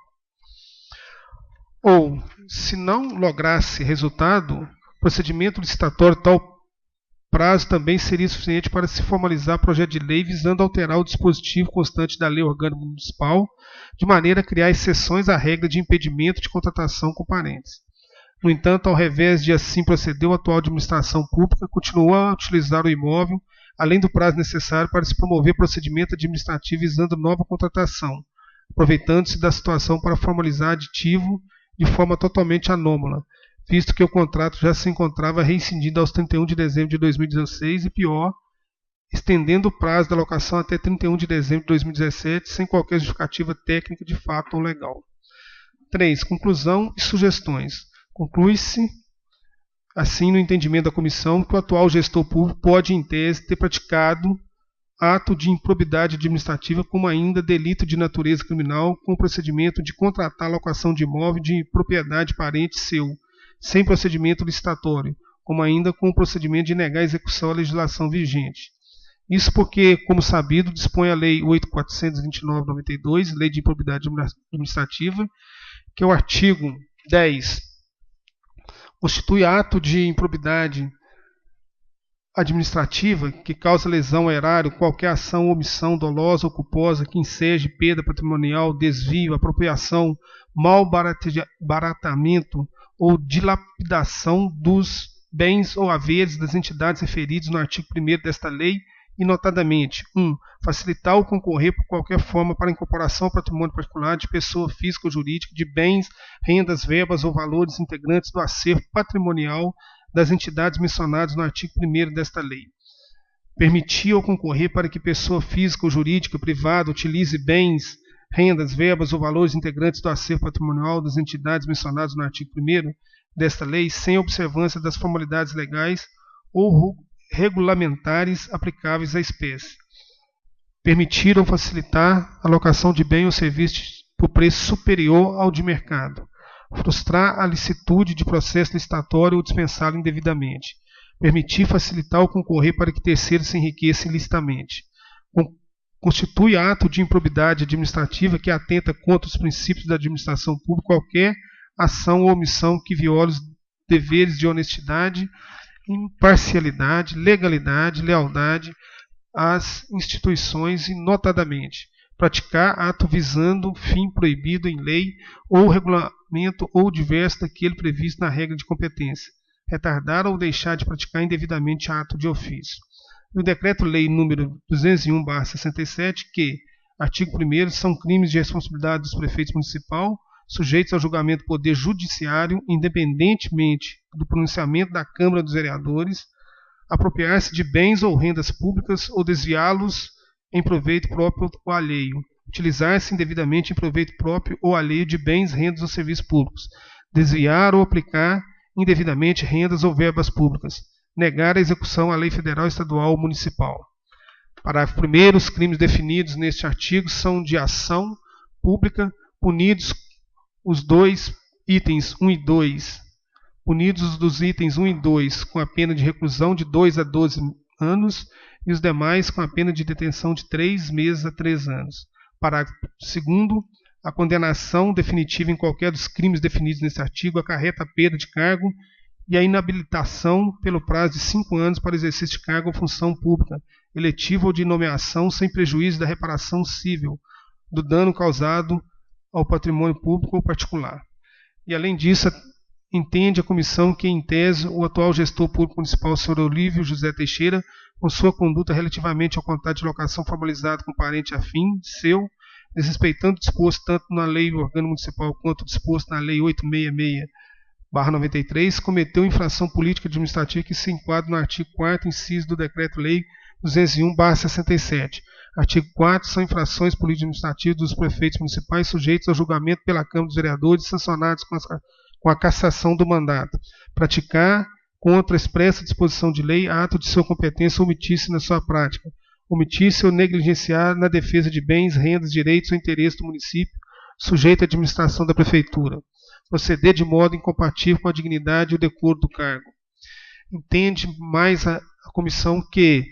Speaker 3: Ou, se não lograsse resultado, procedimento licitatório tal prazo também seria suficiente para se formalizar projeto de lei visando alterar o dispositivo constante da Lei Orgânica Municipal, de maneira a criar exceções à regra de impedimento de contratação com parentes. No entanto, ao revés de assim proceder, a atual administração pública continuou a utilizar o imóvel, além do prazo necessário para se promover procedimento administrativo visando nova contratação, aproveitando-se da situação para formalizar aditivo de forma totalmente anômala, visto que o contrato já se encontrava rescindido aos 31 de dezembro de 2016 e, pior, estendendo o prazo da locação até 31 de dezembro de 2017, sem qualquer justificativa técnica de fato ou legal. 3. Conclusão e sugestões. Conclui-se, assim, no entendimento da comissão, que o atual gestor público pode, em tese, ter praticado ato de improbidade administrativa, como ainda delito de natureza criminal, com o procedimento de contratar a locação de imóvel de propriedade parente seu, sem procedimento licitatório, como ainda com o procedimento de negar a execução à legislação vigente. Isso porque, como sabido, dispõe a Lei 8.429/92, Lei de Improbidade Administrativa, que é o artigo 10, constitui ato de improbidade administrativa que causa lesão ao erário qualquer ação ou omissão dolosa ou culposa que enseje perda patrimonial, desvio, apropriação, malbaratamento ou dilapidação dos bens ou haveres das entidades referidos no artigo 1º desta lei, e notadamente 1. Facilitar ou concorrer por qualquer forma para a incorporação ao patrimônio particular de pessoa física ou jurídica de bens, rendas, verbas ou valores integrantes do acervo patrimonial das entidades mencionadas no artigo 1º desta lei. Permitir ou concorrer para que pessoa física ou jurídica privada utilize bens, rendas, verbas ou valores integrantes do acervo patrimonial das entidades mencionadas no artigo 1º desta lei, sem observância das formalidades legais ou regulamentares aplicáveis à espécie. Permitir ou facilitar a locação de bem ou serviço por preço superior ao de mercado. frustrar a licitude de processo licitatório ou dispensá-lo indevidamente, permitir facilitar ou concorrer para que terceiros se enriqueçam ilicitamente, constitui ato de improbidade administrativa que atenta contra os princípios da administração pública qualquer ação ou omissão que viola os deveres de honestidade, imparcialidade, legalidade, lealdade às instituições e, notadamente, praticar ato visando fim proibido em lei ou regulamento ou diverso daquele previsto na regra de competência, retardar ou deixar de praticar indevidamente ato de ofício. E o Decreto-Lei número 201/67, que, artigo 1º, são crimes de responsabilidade dos prefeitos municipais, sujeitos ao julgamento do Poder Judiciário, independentemente do pronunciamento da Câmara dos Vereadores, apropriar-se de bens ou rendas públicas ou desviá-los em proveito próprio ou alheio, utilizar-se indevidamente em proveito próprio ou alheio de bens, rendas ou serviços públicos, desviar ou aplicar indevidamente rendas ou verbas públicas, negar a execução à lei federal, estadual ou municipal. Parágrafo 1º. Os crimes definidos neste artigo são de ação pública, punidos os dois itens 1 e 2, punidos dos itens 1 e 2 com a pena de reclusão de 2 a 12 anos e os demais com a pena de detenção de 3 meses a 3 anos. Parágrafo 2º. A condenação definitiva em qualquer dos crimes definidos neste artigo acarreta a perda de cargo e a inabilitação pelo prazo de 5 anos para exercício de cargo ou função pública, eletiva ou de nomeação, sem prejuízo da reparação civil do dano causado ao patrimônio público ou particular. E, além disso, entende a comissão que, em tese, o atual gestor público municipal, Sr. Olívio José Teixeira, com sua conduta relativamente ao contrato de locação formalizado com parente afim seu, desrespeitando o disposto tanto na Lei Orgânica Municipal quanto o disposto na Lei 866/93, cometeu infração política administrativa que se enquadra no artigo 4º, inciso do Decreto-Lei 201/67. Artigo 4º. São infrações político-administrativas dos prefeitos municipais sujeitos ao julgamento pela Câmara dos Vereadores e sancionados com a cassação do mandato. Praticar, contra a expressa disposição de lei, ato de sua competência ou omitir-se na sua prática. Omitir-se ou negligenciar na defesa de bens, rendas, direitos ou interesses do município sujeito à administração da prefeitura. Proceder de modo incompatível com a dignidade e o decoro do cargo. Entende mais a comissão que,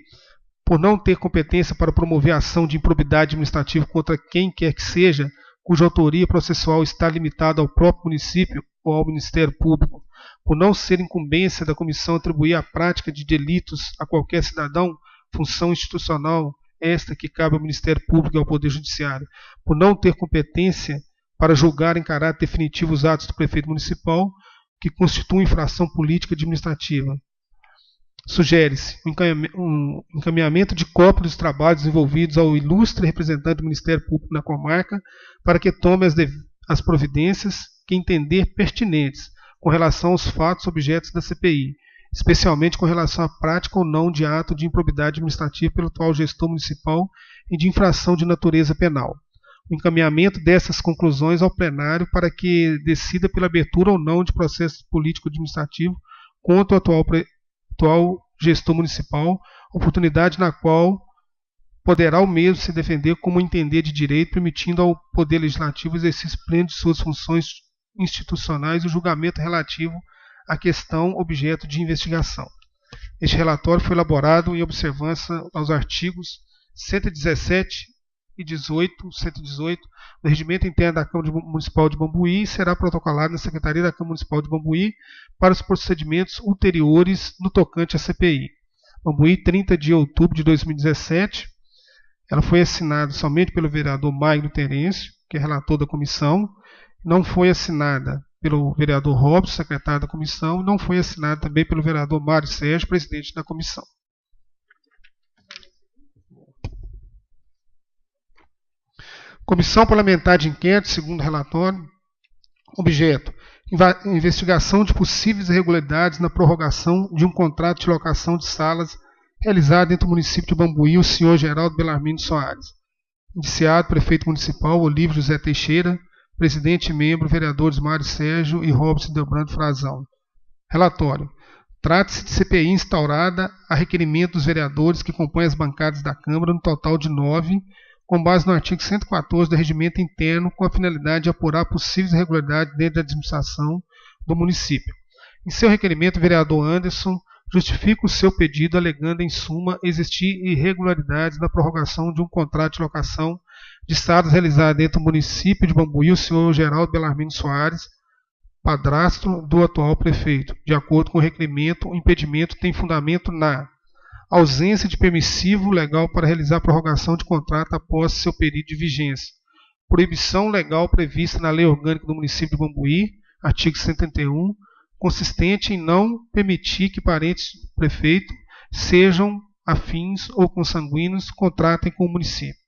Speaker 3: por não ter competência para promover a ação de improbidade administrativa contra quem quer que seja, cuja autoria processual está limitada ao próprio município ou ao Ministério Público, por não ser incumbência da comissão atribuir a prática de delitos a qualquer cidadão, função institucional esta que cabe ao Ministério Público e ao Poder Judiciário, por não ter competência para julgar em caráter definitivo os atos do prefeito municipal que constituem infração política administrativa. Sugere-se um encaminhamento de cópia dos trabalhos desenvolvidos ao ilustre representante do Ministério Público na comarca para que tome as providências que entender pertinentes com relação aos fatos objetos da CPI, especialmente com relação à prática ou não de ato de improbidade administrativa pelo atual gestor municipal e de infração de natureza penal. O encaminhamento dessas conclusões ao plenário para que decida pela abertura ou não de processo político-administrativo contra o atual gestor municipal, oportunidade na qual poderá o mesmo se defender como entender de direito, permitindo ao Poder Legislativo o exercício pleno de suas funções institucionais e o julgamento relativo à questão objeto de investigação. Este relatório foi elaborado em observância aos artigos 117 e 118 do Regimento Interno da Câmara Municipal de Bambuí e será protocolado na Secretaria da Câmara Municipal de Bambuí para os procedimentos ulteriores no tocante à CPI. Bambuí, 30 de outubro de 2017. Ela foi assinada somente pelo vereador Magno Terêncio, que é relator da comissão. Não foi assinada pelo vereador Robson, secretário da comissão, e não foi assinada também pelo vereador Mário Sérgio, presidente da comissão. Comissão Parlamentar de Inquérito, segundo relatório. Objeto: investigação de possíveis irregularidades na prorrogação de um contrato de locação de salas realizado entre o município de Bambuí e o senhor Geraldo Belarmino Soares. Indiciado: prefeito municipal Olívio José Teixeira, presidente e membro, vereadores Mário Sérgio e Robson Delbrando Frazão. Relatório: trata-se de CPI instaurada a requerimento dos vereadores que compõem as bancadas da Câmara, no total de 9, com base no artigo 114 do Regimento Interno, com a finalidade de apurar possíveis irregularidades dentro da administração do município. Em seu requerimento, o vereador Anderson justifica o seu pedido alegando, em suma, existir irregularidades na prorrogação de um contrato de locação de estradas realizado entre o município de Bambuí e o senhor Geraldo Bellarmino Soares, padrasto do atual prefeito. De acordo com o requerimento, o impedimento tem fundamento na ausência de permissivo legal para realizar a prorrogação de contrato após seu período de vigência, proibição legal prevista na Lei Orgânica do município de Bambuí, artigo 131, consistente em não permitir que parentes do prefeito, sejam afins ou consanguíneos, contratem com o município.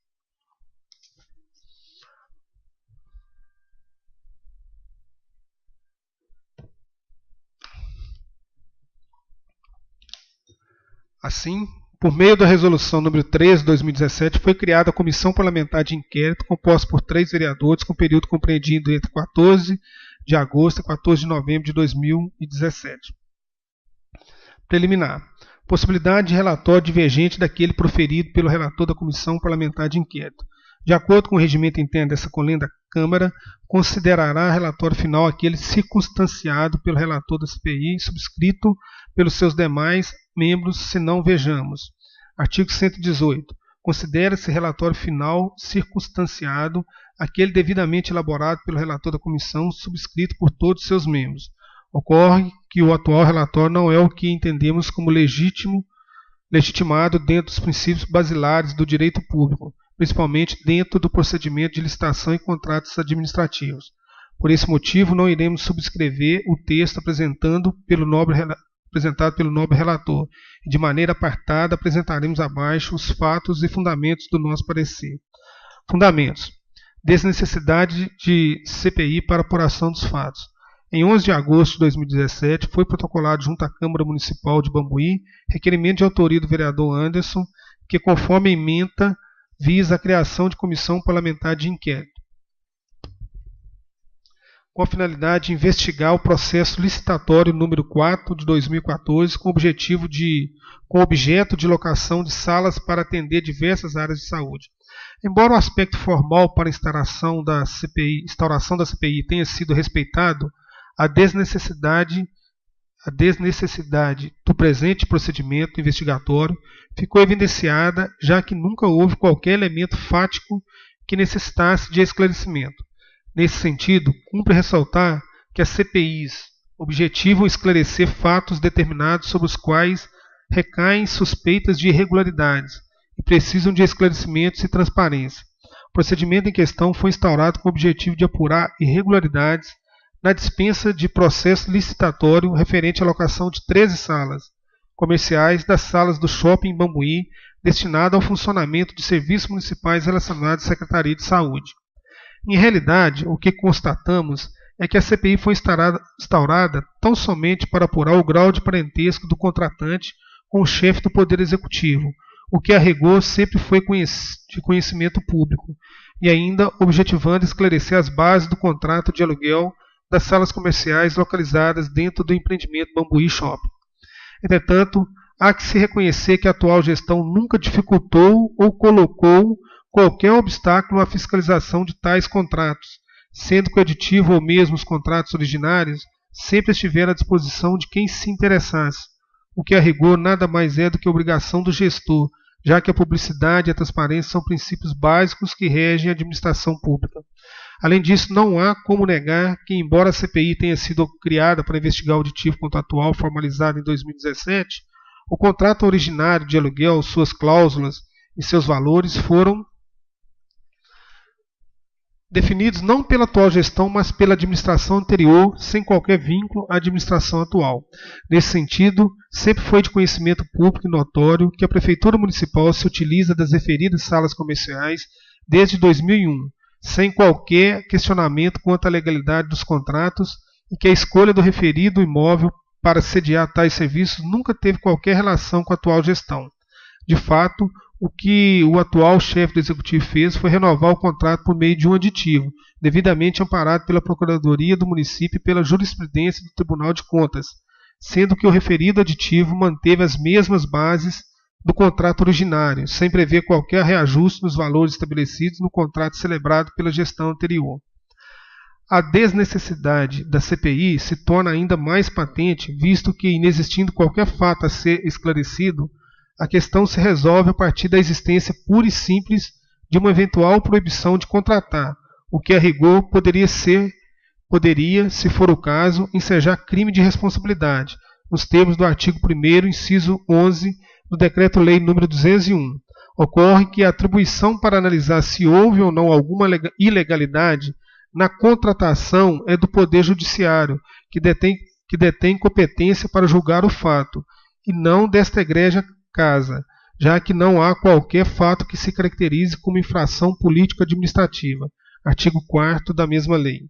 Speaker 3: Assim, por meio da resolução número 13 de 2017, foi criada a Comissão Parlamentar de Inquérito, composta por 3 vereadores, com período compreendido entre 14 de agosto e 14 de novembro de 2017. Preliminar. Possibilidade de relatório divergente daquele proferido pelo relator da Comissão Parlamentar de Inquérito. De acordo com o regimento interno dessa colenda, a Câmara considerará relatório final aquele circunstanciado pelo relator da CPI, subscrito pelos seus demais membros, se não vejamos. Artigo 118. Considera-se relatório final circunstanciado aquele devidamente elaborado pelo relator da comissão, subscrito por todos seus membros. Ocorre que o atual relatório não é o que entendemos como legitimado dentro dos princípios basilares do direito público, principalmente dentro do procedimento de licitação e contratos administrativos. Por esse motivo, não iremos subscrever o texto apresentado pelo nobre relator, e de maneira apartada apresentaremos abaixo os fatos e fundamentos do nosso parecer. Fundamentos. Desnecessidade de CPI para apuração dos fatos. Em 11 de agosto de 2017, foi protocolado junto à Câmara Municipal de Bambuí requerimento de autoria do vereador Anderson, que, conforme a ementa, visa a criação de comissão parlamentar de inquérito, com a finalidade de investigar o processo licitatório número 4 de 2014, com objeto de locação de salas para atender diversas áreas de saúde. Embora o aspecto formal para a instauração da CPI tenha sido respeitado, a desnecessidade do presente procedimento investigatório ficou evidenciada, já que nunca houve qualquer elemento fático que necessitasse de esclarecimento. Nesse sentido, cumpre ressaltar que as CPIs objetivam esclarecer fatos determinados sobre os quais recaem suspeitas de irregularidades e precisam de esclarecimentos e transparência. O procedimento em questão foi instaurado com o objetivo de apurar irregularidades na dispensa de processo licitatório referente à locação de 13 salas comerciais das salas do shopping em Bambuí, destinado ao funcionamento de serviços municipais relacionados à Secretaria de Saúde. Em realidade, o que constatamos é que a CPI foi instaurada tão somente para apurar o grau de parentesco do contratante com o chefe do Poder Executivo, o que a rigor sempre foi de conhecimento público, e ainda objetivando esclarecer as bases do contrato de aluguel das salas comerciais localizadas dentro do empreendimento Bambuí Shopping. Entretanto, há que se reconhecer que a atual gestão nunca dificultou ou colocou qualquer obstáculo à fiscalização de tais contratos, sendo que o aditivo ou mesmo os contratos originários sempre estiveram à disposição de quem se interessasse, o que a rigor nada mais é do que obrigação do gestor, já que a publicidade e a transparência são princípios básicos que regem a administração pública. Além disso, não há como negar que, embora a CPI tenha sido criada para investigar o aditivo contratual formalizado em 2017, o contrato originário de aluguel, suas cláusulas e seus valores foram definidos não pela atual gestão, mas pela administração anterior, sem qualquer vínculo à administração atual. Nesse sentido, sempre foi de conhecimento público e notório que a Prefeitura Municipal se utiliza das referidas salas comerciais desde 2001, sem qualquer questionamento quanto à legalidade dos contratos, e que a escolha do referido imóvel para sediar tais serviços nunca teve qualquer relação com a atual gestão. De fato, o que o atual chefe do Executivo fez foi renovar o contrato por meio de um aditivo, devidamente amparado pela Procuradoria do Município e pela jurisprudência do Tribunal de Contas, sendo que o referido aditivo manteve as mesmas bases do contrato originário, sem prever qualquer reajuste nos valores estabelecidos no contrato celebrado pela gestão anterior. A desnecessidade da CPI se torna ainda mais patente, visto que, inexistindo qualquer fato a ser esclarecido, a questão se resolve a partir da existência pura e simples de uma eventual proibição de contratar, o que a rigor poderia, se for o caso, ensejar crime de responsabilidade, nos termos do artigo 1º, inciso 11, do Decreto-Lei nº 201. Ocorre que a atribuição para analisar se houve ou não alguma ilegalidade na contratação é do Poder Judiciário, que detém competência para julgar o fato, e não desta egrégia casa, já que não há qualquer fato que se caracterize como infração político-administrativa. Artigo 4º da mesma lei.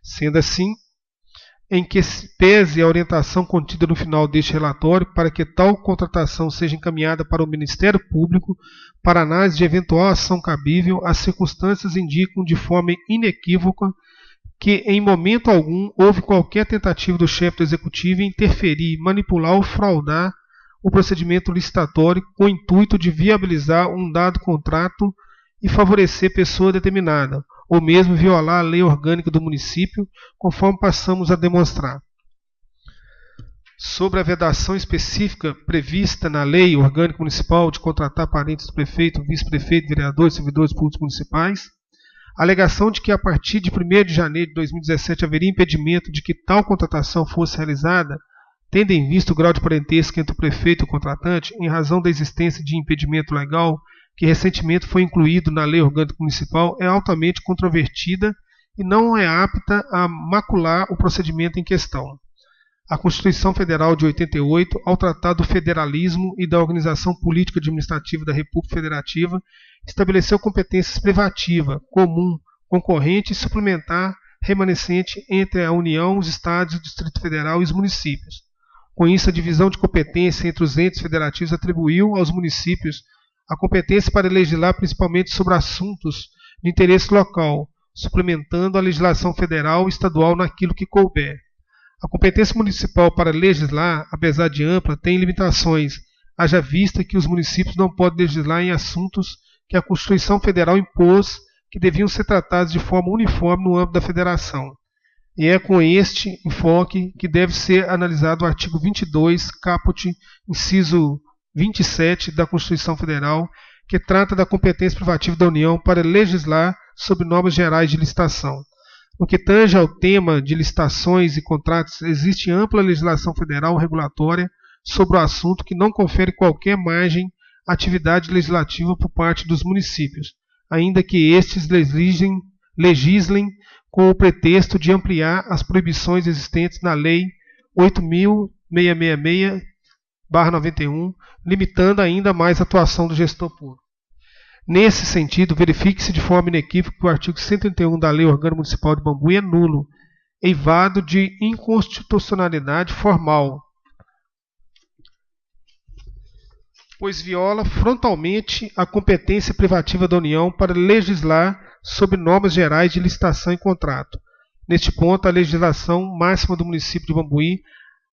Speaker 3: Sendo assim, em que se pese a orientação contida no final deste relatório para que tal contratação seja encaminhada para o Ministério Público para análise de eventual ação cabível, as circunstâncias indicam de forma inequívoca que em momento algum houve qualquer tentativa do chefe do Executivo em interferir, manipular ou fraudar o procedimento licitatório com o intuito de viabilizar um dado contrato e favorecer pessoa determinada, ou mesmo violar a lei orgânica do município, conforme passamos a demonstrar. Sobre a vedação específica prevista na Lei Orgânica Municipal de contratar parentes do prefeito, vice-prefeito, vereadores e servidores públicos municipais, a alegação de que a partir de 1º de janeiro de 2017 haveria impedimento de que tal contratação fosse realizada, tendo em vista o grau de parentesco entre o prefeito e o contratante, em razão da existência de impedimento legal que recentemente foi incluído na Lei Orgânica Municipal, é altamente controvertida e não é apta a macular o procedimento em questão. A Constituição Federal de 88, ao tratar do federalismo e da organização política administrativa da República Federativa, estabeleceu competências privativa, comum, concorrente e suplementar remanescente entre a União, os Estados, o Distrito Federal e os municípios. Com isso, a divisão de competência entre os entes federativos atribuiu aos municípios a competência para legislar principalmente sobre assuntos de interesse local, suplementando a legislação federal e estadual naquilo que couber. A competência municipal para legislar, apesar de ampla, tem limitações, haja vista que os municípios não podem legislar em assuntos que a Constituição Federal impôs que deviam ser tratados de forma uniforme no âmbito da federação. E é com este enfoque que deve ser analisado o artigo 22, caput, inciso 27 da Constituição Federal, que trata da competência privativa da União para legislar sobre normas gerais de licitação. No que tange ao tema de licitações e contratos, existe ampla legislação federal regulatória sobre o assunto que não confere qualquer margem à atividade legislativa por parte dos municípios, ainda que estes legislem com o pretexto de ampliar as proibições existentes na Lei 8.666/91, limitando ainda mais a atuação do gestor público. Nesse sentido, verifique-se de forma inequívoca que o artigo 131 da Lei Orgânica Municipal de Bambuí é nulo, eivado de inconstitucionalidade formal, pois viola frontalmente a competência privativa da União para legislar sobre normas gerais de licitação e contrato. Neste ponto, a legislação máxima do município de Bambuí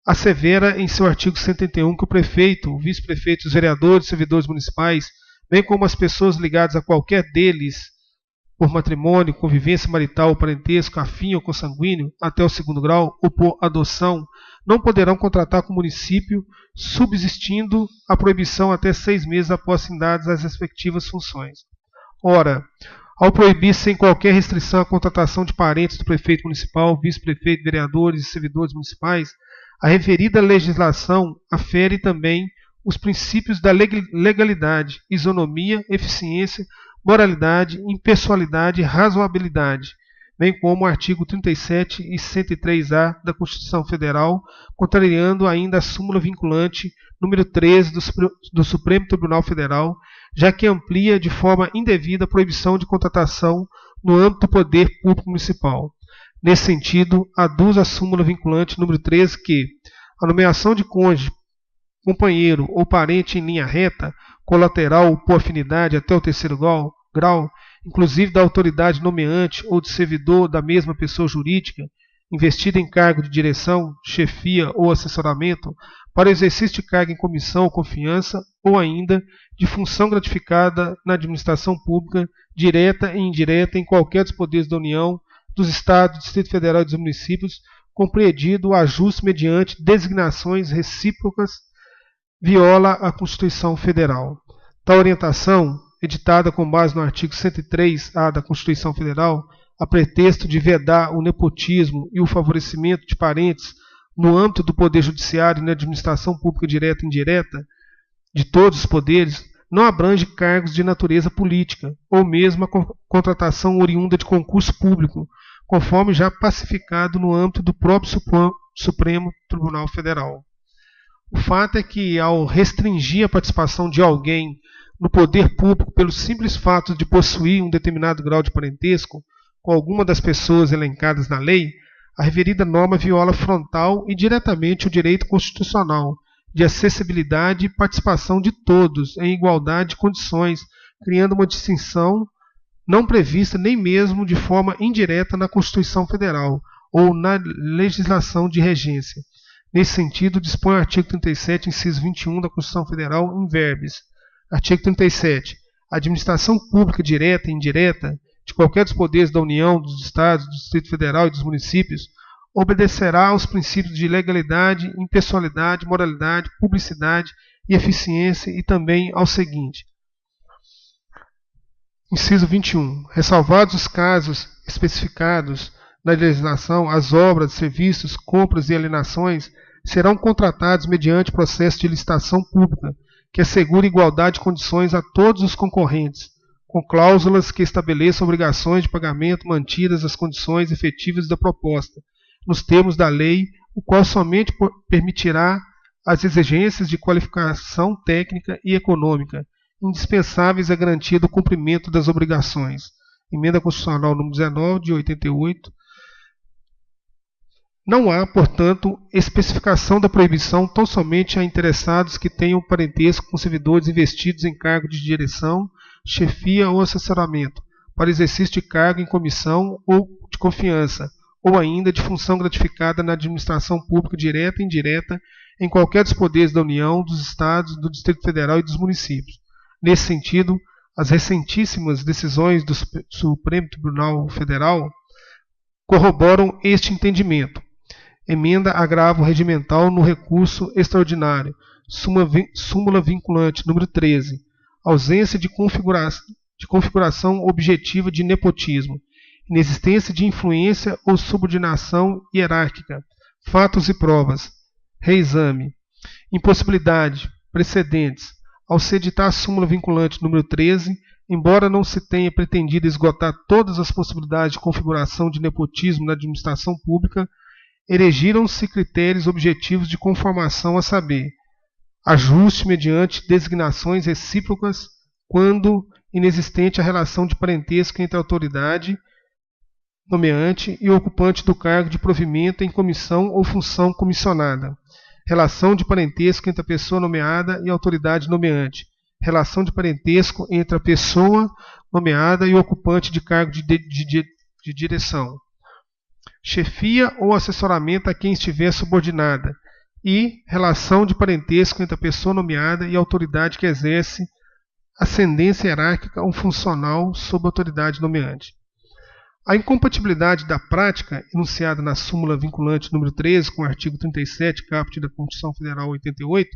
Speaker 3: assevera em seu artigo 131 que o prefeito, o vice-prefeito, os vereadores e servidores municipais, bem como as pessoas ligadas a qualquer deles por matrimônio, convivência marital ou parentesco, afim ou consanguíneo, até o 2º grau, ou por adoção, não poderão contratar com o município, subsistindo a proibição até 6 meses após findadas as respectivas funções. Ora, ao proibir sem qualquer restrição a contratação de parentes do prefeito municipal, vice-prefeito, vereadores e servidores municipais, a referida legislação afere também os princípios da legalidade, isonomia, eficiência, moralidade, impessoalidade e razoabilidade, bem como o artigo 37 e 103-A da Constituição Federal, contrariando ainda a súmula vinculante número 13 do Supremo Tribunal Federal, já que amplia de forma indevida a proibição de contratação no âmbito do poder público municipal. Nesse sentido, aduz a súmula vinculante número 13 que a nomeação de cônjuge, companheiro ou parente em linha reta, colateral ou por afinidade até o 3º grau, inclusive da autoridade nomeante ou de servidor da mesma pessoa jurídica, investida em cargo de direção, chefia ou assessoramento, para o exercício de cargo em comissão ou confiança, ou ainda de função gratificada na administração pública, direta e indireta em qualquer dos poderes da União, dos Estados, do Distrito Federal e dos municípios, compreendido o ajuste mediante designações recíprocas, viola a Constituição Federal. Tal orientação, editada com base no artigo 103-A da Constituição Federal, a pretexto de vedar o nepotismo e o favorecimento de parentes no âmbito do Poder Judiciário e na administração pública direta e indireta de todos os poderes, não abrange cargos de natureza política, ou mesmo a contratação oriunda de concurso público, conforme já pacificado no âmbito do próprio Supremo Tribunal Federal. O fato é que, ao restringir a participação de alguém no poder público pelo simples fato de possuir um determinado grau de parentesco com alguma das pessoas elencadas na lei, a referida norma viola frontal e diretamente o direito constitucional de acessibilidade e participação de todos em igualdade de condições, criando uma distinção não prevista nem mesmo de forma indireta na Constituição Federal ou na legislação de regência. Nesse sentido, dispõe o artigo 37, inciso 21 da Constituição Federal, in verbis. Artigo 37. A administração pública direta e indireta de qualquer dos poderes da União, dos Estados, do Distrito Federal e dos municípios obedecerá aos princípios de legalidade, impessoalidade, moralidade, publicidade e eficiência e também ao seguinte. Inciso 21. Ressalvados os casos especificados na legislação, as obras, serviços, compras e alienações serão contratados mediante processo de licitação pública, que assegure igualdade de condições a todos os concorrentes, com cláusulas que estabeleçam obrigações de pagamento mantidas as condições efetivas da proposta, nos termos da lei, o qual somente permitirá as exigências de qualificação técnica e econômica, indispensáveis à garantia do cumprimento das obrigações. Emenda Constitucional número 19, de 88. Não há, portanto, especificação da proibição tão somente a interessados que tenham parentesco com servidores investidos em cargo de direção, chefia ou assessoramento, para exercício de cargo em comissão ou de confiança, ou ainda de função gratificada na administração pública direta e indireta em qualquer dos poderes da União, dos Estados, do Distrito Federal e dos municípios. Nesse sentido, as recentíssimas decisões do Supremo Tribunal Federal corroboram este entendimento. Emenda agravo regimental no recurso extraordinário, súmula vinculante número 13, ausência de configuração objetiva de nepotismo, inexistência de influência ou subordinação hierárquica, fatos e provas, reexame, impossibilidade, precedentes. Ao se editar a súmula vinculante número 13, embora não se tenha pretendido esgotar todas as possibilidades de configuração de nepotismo na administração pública, erigiram-se critérios objetivos de conformação, a saber, ajuste mediante designações recíprocas quando inexistente a relação de parentesco entre a autoridade nomeante e o ocupante do cargo de provimento em comissão ou função comissionada. Relação de parentesco entre a pessoa nomeada e a autoridade nomeante. Relação de parentesco entre a pessoa nomeada e o ocupante de cargo de direção. Chefia ou assessoramento a quem estiver subordinada. E relação de parentesco entre a pessoa nomeada e a autoridade que exerce ascendência hierárquica ou funcional sob a autoridade nomeante. A incompatibilidade da prática, enunciada na súmula vinculante número 13, com o artigo 37, caput da Constituição Federal 88,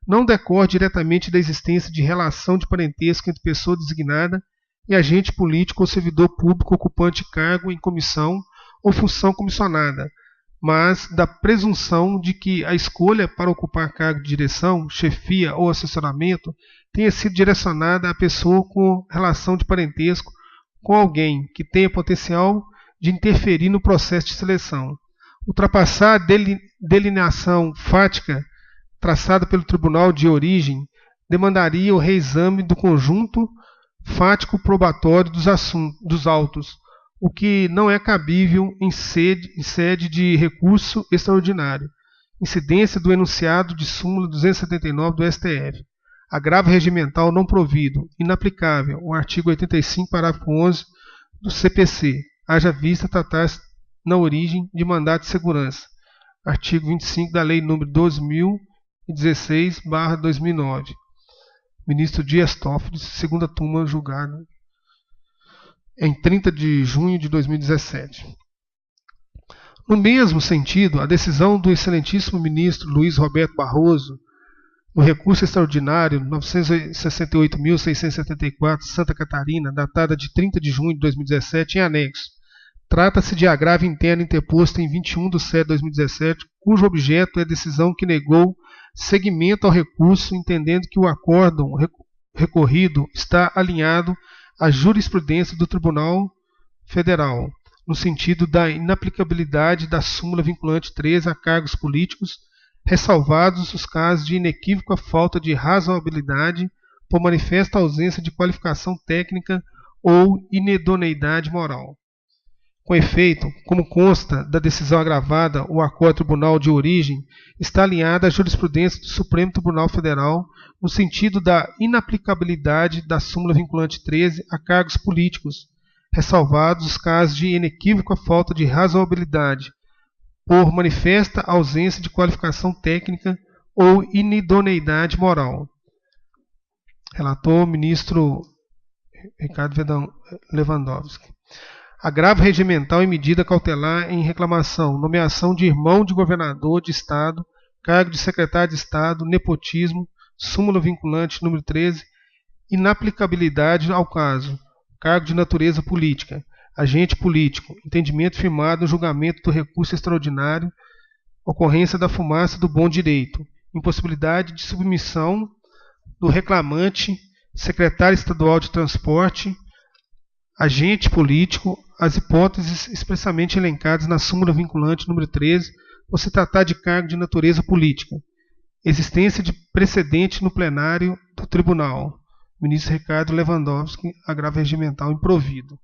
Speaker 3: não decorre diretamente da existência de relação de parentesco entre pessoa designada e agente político ou servidor público ocupante de cargo em comissão ou função comissionada, mas da presunção de que a escolha para ocupar cargo de direção, chefia ou assessoramento tenha sido direcionada à pessoa com relação de parentesco com alguém que tenha potencial de interferir no processo de seleção. Ultrapassar a delineação fática traçada pelo tribunal de origem demandaria o reexame do conjunto fático probatório dos autos, o que não é cabível em sede de recurso extraordinário. Incidência do enunciado de súmula 279 do STF. Agravo regimental não provido, inaplicável, o artigo 85, parágrafo 11 do CPC, haja vista tratar-se na origem de mandato de segurança. Artigo 25 da Lei nº 2016/2009. Ministro Dias Toffoli, segunda turma julgada em 30 de junho de 2017. No mesmo sentido, a decisão do excelentíssimo ministro Luiz Roberto Barroso, no recurso extraordinário 968.674, Santa Catarina, datada de 30 de junho de 2017, em anexo. Trata-se de agravo interno interposto em 21/7/2017, cujo objeto é a decisão que negou seguimento ao recurso, entendendo que o acórdão recorrido está alinhado à jurisprudência do Tribunal Federal, no sentido da inaplicabilidade da súmula vinculante 13 a cargos políticos, ressalvados os casos de inequívoca falta de razoabilidade por manifesta ausência de qualificação técnica ou inedoneidade moral. Com efeito, como consta da decisão agravada, o acordo tribunal de origem está alinhado à jurisprudência do Supremo Tribunal Federal no sentido da inaplicabilidade da súmula vinculante 13 a cargos políticos, ressalvados os casos de inequívoca falta de razoabilidade por manifesta ausência de qualificação técnica ou inidoneidade moral. Relator, ministro Ricardo Lewandowski. Agravo regimental e medida cautelar em reclamação, nomeação de irmão de governador de Estado, cargo de secretário de Estado, nepotismo, súmula vinculante número 13, inaplicabilidade ao caso, cargo de natureza política, agente político, entendimento firmado no julgamento do recurso extraordinário, ocorrência da fumaça do bom direito, impossibilidade de submissão do reclamante, secretário estadual de transporte, agente político, as hipóteses expressamente elencadas na súmula vinculante número 13, por se tratar de cargo de natureza política. Existência de precedente no plenário do Tribunal. Ministro Ricardo Lewandowski, agravo regimental improvido.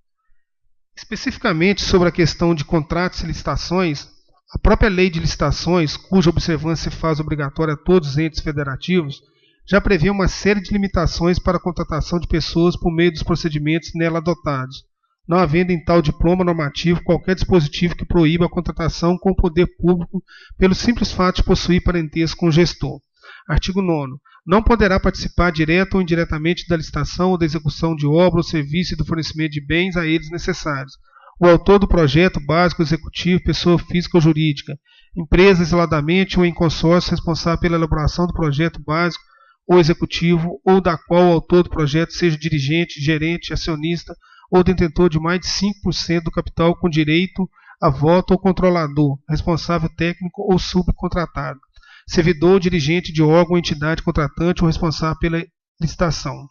Speaker 3: Especificamente sobre a questão de contratos e licitações, a própria Lei de Licitações, cuja observância se faz obrigatória a todos os entes federativos, já prevê uma série de limitações para a contratação de pessoas por meio dos procedimentos nela adotados, não havendo em tal diploma normativo qualquer dispositivo que proíba a contratação com o poder público pelo simples fato de possuir parentesco com o gestor. Artigo 9º. Não poderá participar direta ou indiretamente da licitação ou da execução de obra ou serviço e do fornecimento de bens a eles necessários. O autor do projeto básico executivo, pessoa física ou jurídica, empresa isoladamente ou em consórcio responsável pela elaboração do projeto básico ou executivo, ou da qual o autor do projeto seja dirigente, gerente, acionista ou detentor de mais de 5% do capital com direito a voto ou controlador, responsável técnico ou subcontratado, servidor ou dirigente de órgão ou entidade contratante ou responsável pela licitação.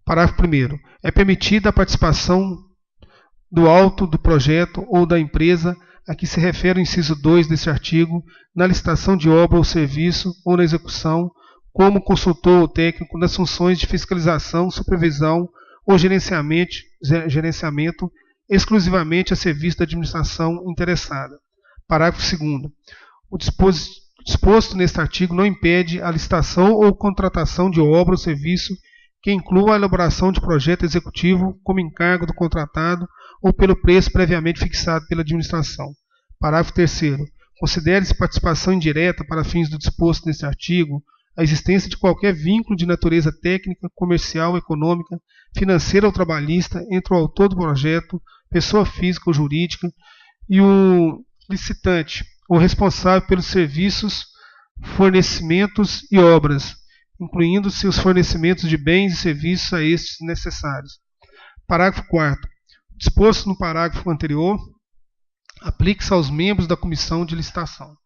Speaker 3: Parágrafo 1º. É permitida a participação do autor do projeto ou da empresa a que se refere o inciso 2 deste artigo na licitação de obra ou serviço ou na execução como consultor ou técnico nas funções de fiscalização, supervisão ou gerenciamento exclusivamente a serviço da administração interessada. Parágrafo 2º. O disposto neste artigo não impede a licitação ou contratação de obra ou serviço que inclua a elaboração de projeto executivo como encargo do contratado ou pelo preço previamente fixado pela administração. Parágrafo 3º. Considere-se participação indireta para fins do disposto neste artigo a existência de qualquer vínculo de natureza técnica, comercial, econômica, financeira ou trabalhista entre o autor do projeto, pessoa física ou jurídica, e o licitante, ou responsável pelos serviços, fornecimentos e obras, incluindo-se os fornecimentos de bens e serviços a estes necessários. Parágrafo 4º. Disposto no parágrafo anterior, aplique-se aos membros da comissão de licitação.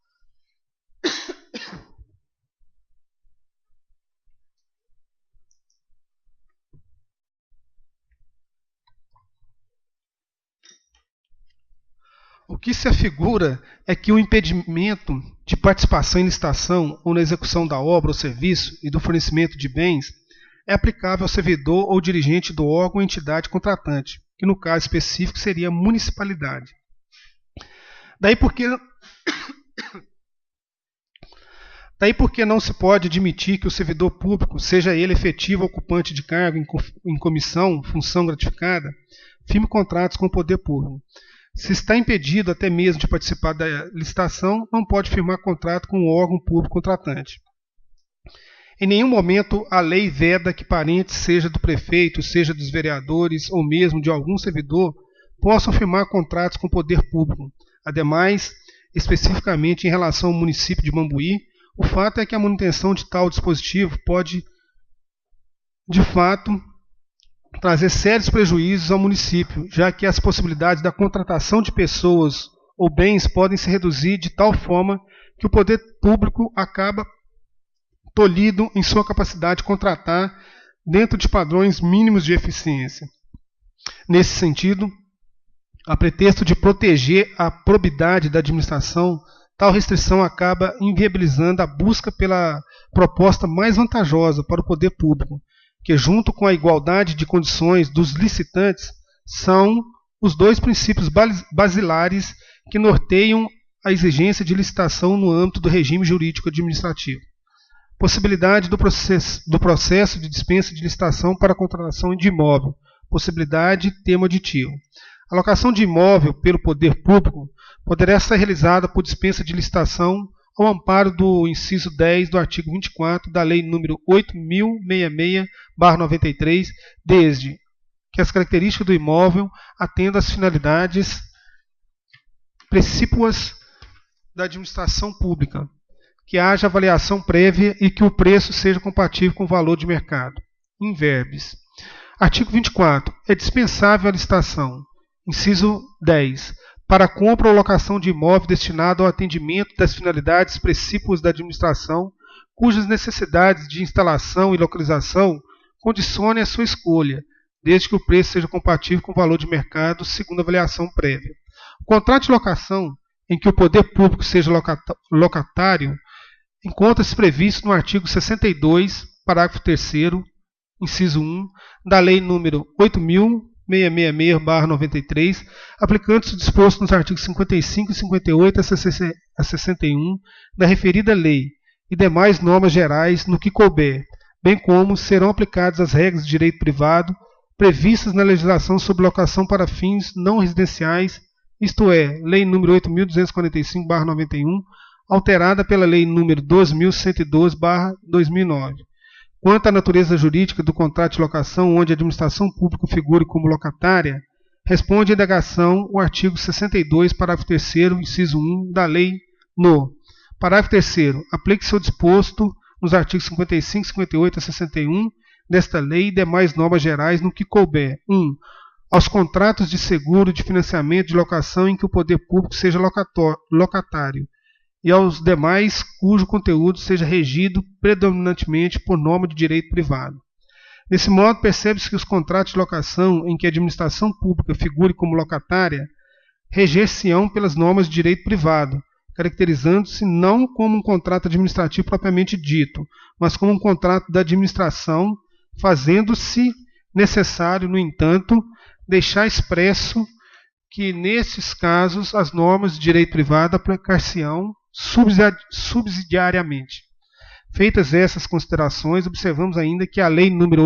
Speaker 3: O que se afigura é que o impedimento de participação em licitação ou na execução da obra ou serviço e do fornecimento de bens é aplicável ao servidor ou dirigente do órgão ou entidade contratante, que no caso específico seria a municipalidade. Daí porque não se pode admitir que o servidor público, seja ele efetivo ou ocupante de cargo em comissão, função gratificada, firme contratos com o poder público. Se está impedido até mesmo de participar da licitação, não pode firmar contrato com o órgão público contratante. Em nenhum momento a lei veda que parentes, seja do prefeito, seja dos vereadores ou mesmo de algum servidor, possam firmar contratos com o poder público. Ademais, especificamente em relação ao município de Mambuí, o fato é que a manutenção de tal dispositivo pode, de fato, trazer sérios prejuízos ao município, já que as possibilidades da contratação de pessoas ou bens podem se reduzir de tal forma que o poder público acaba tolhido em sua capacidade de contratar dentro de padrões mínimos de eficiência. Nesse sentido, a pretexto de proteger a probidade da administração, tal restrição acaba inviabilizando a busca pela proposta mais vantajosa para o poder público, que, junto com a igualdade de condições dos licitantes, são os dois princípios basilares que norteiam a exigência de licitação no âmbito do regime jurídico administrativo. Possibilidade do processo de dispensa de licitação para a contratação de imóvel. Possibilidade, termo aditivo. A locação de imóvel pelo poder público poderá ser realizada por dispensa de licitação ao amparo do inciso 10 do artigo 24 da Lei nº 8.066/93, desde que as características do imóvel atendam às finalidades precípuas da administração pública, que haja avaliação prévia e que o preço seja compatível com o valor de mercado. In verbis. Artigo 24. É dispensável a licitação. Inciso 10. Para a compra ou locação de imóvel destinado ao atendimento das finalidades precípuas da administração, cujas necessidades de instalação e localização condicionem a sua escolha, desde que o preço seja compatível com o valor de mercado, segundo avaliação prévia. O contrato de locação, em que o poder público seja locatário, encontra-se previsto no artigo 62, parágrafo 3º, inciso 1, da Lei nº 8.666/93, aplicando-se o disposto nos artigos 55 e 58 a 61 da referida lei e demais normas gerais no que couber, bem como serão aplicadas as regras de direito privado previstas na legislação sobre locação para fins não residenciais, isto é, Lei nº 8.245/91, alterada pela Lei nº 12.112/2009. Quanto à natureza jurídica do contrato de locação onde a administração pública figure como locatária, responde à indagação o artigo 62, parágrafo 3º, inciso 1 da Lei no. Parágrafo 3º. Aplique-se o disposto nos artigos 55, 58 a 61 desta lei e demais normas gerais no que couber. 1. Aos contratos de seguro, de financiamento, de locação em que o poder público seja locatário, e aos demais cujo conteúdo seja regido predominantemente por norma de direito privado. Desse modo, percebe-se que os contratos de locação em que a administração pública figure como locatária reger-se-ão pelas normas de direito privado, caracterizando-se não como um contrato administrativo propriamente dito, mas como um contrato da administração, fazendo-se necessário, no entanto, deixar expresso que, nesses casos, as normas de direito privado aplicar-se-ão subsidiariamente. Feitas essas considerações, observamos ainda que a Lei nº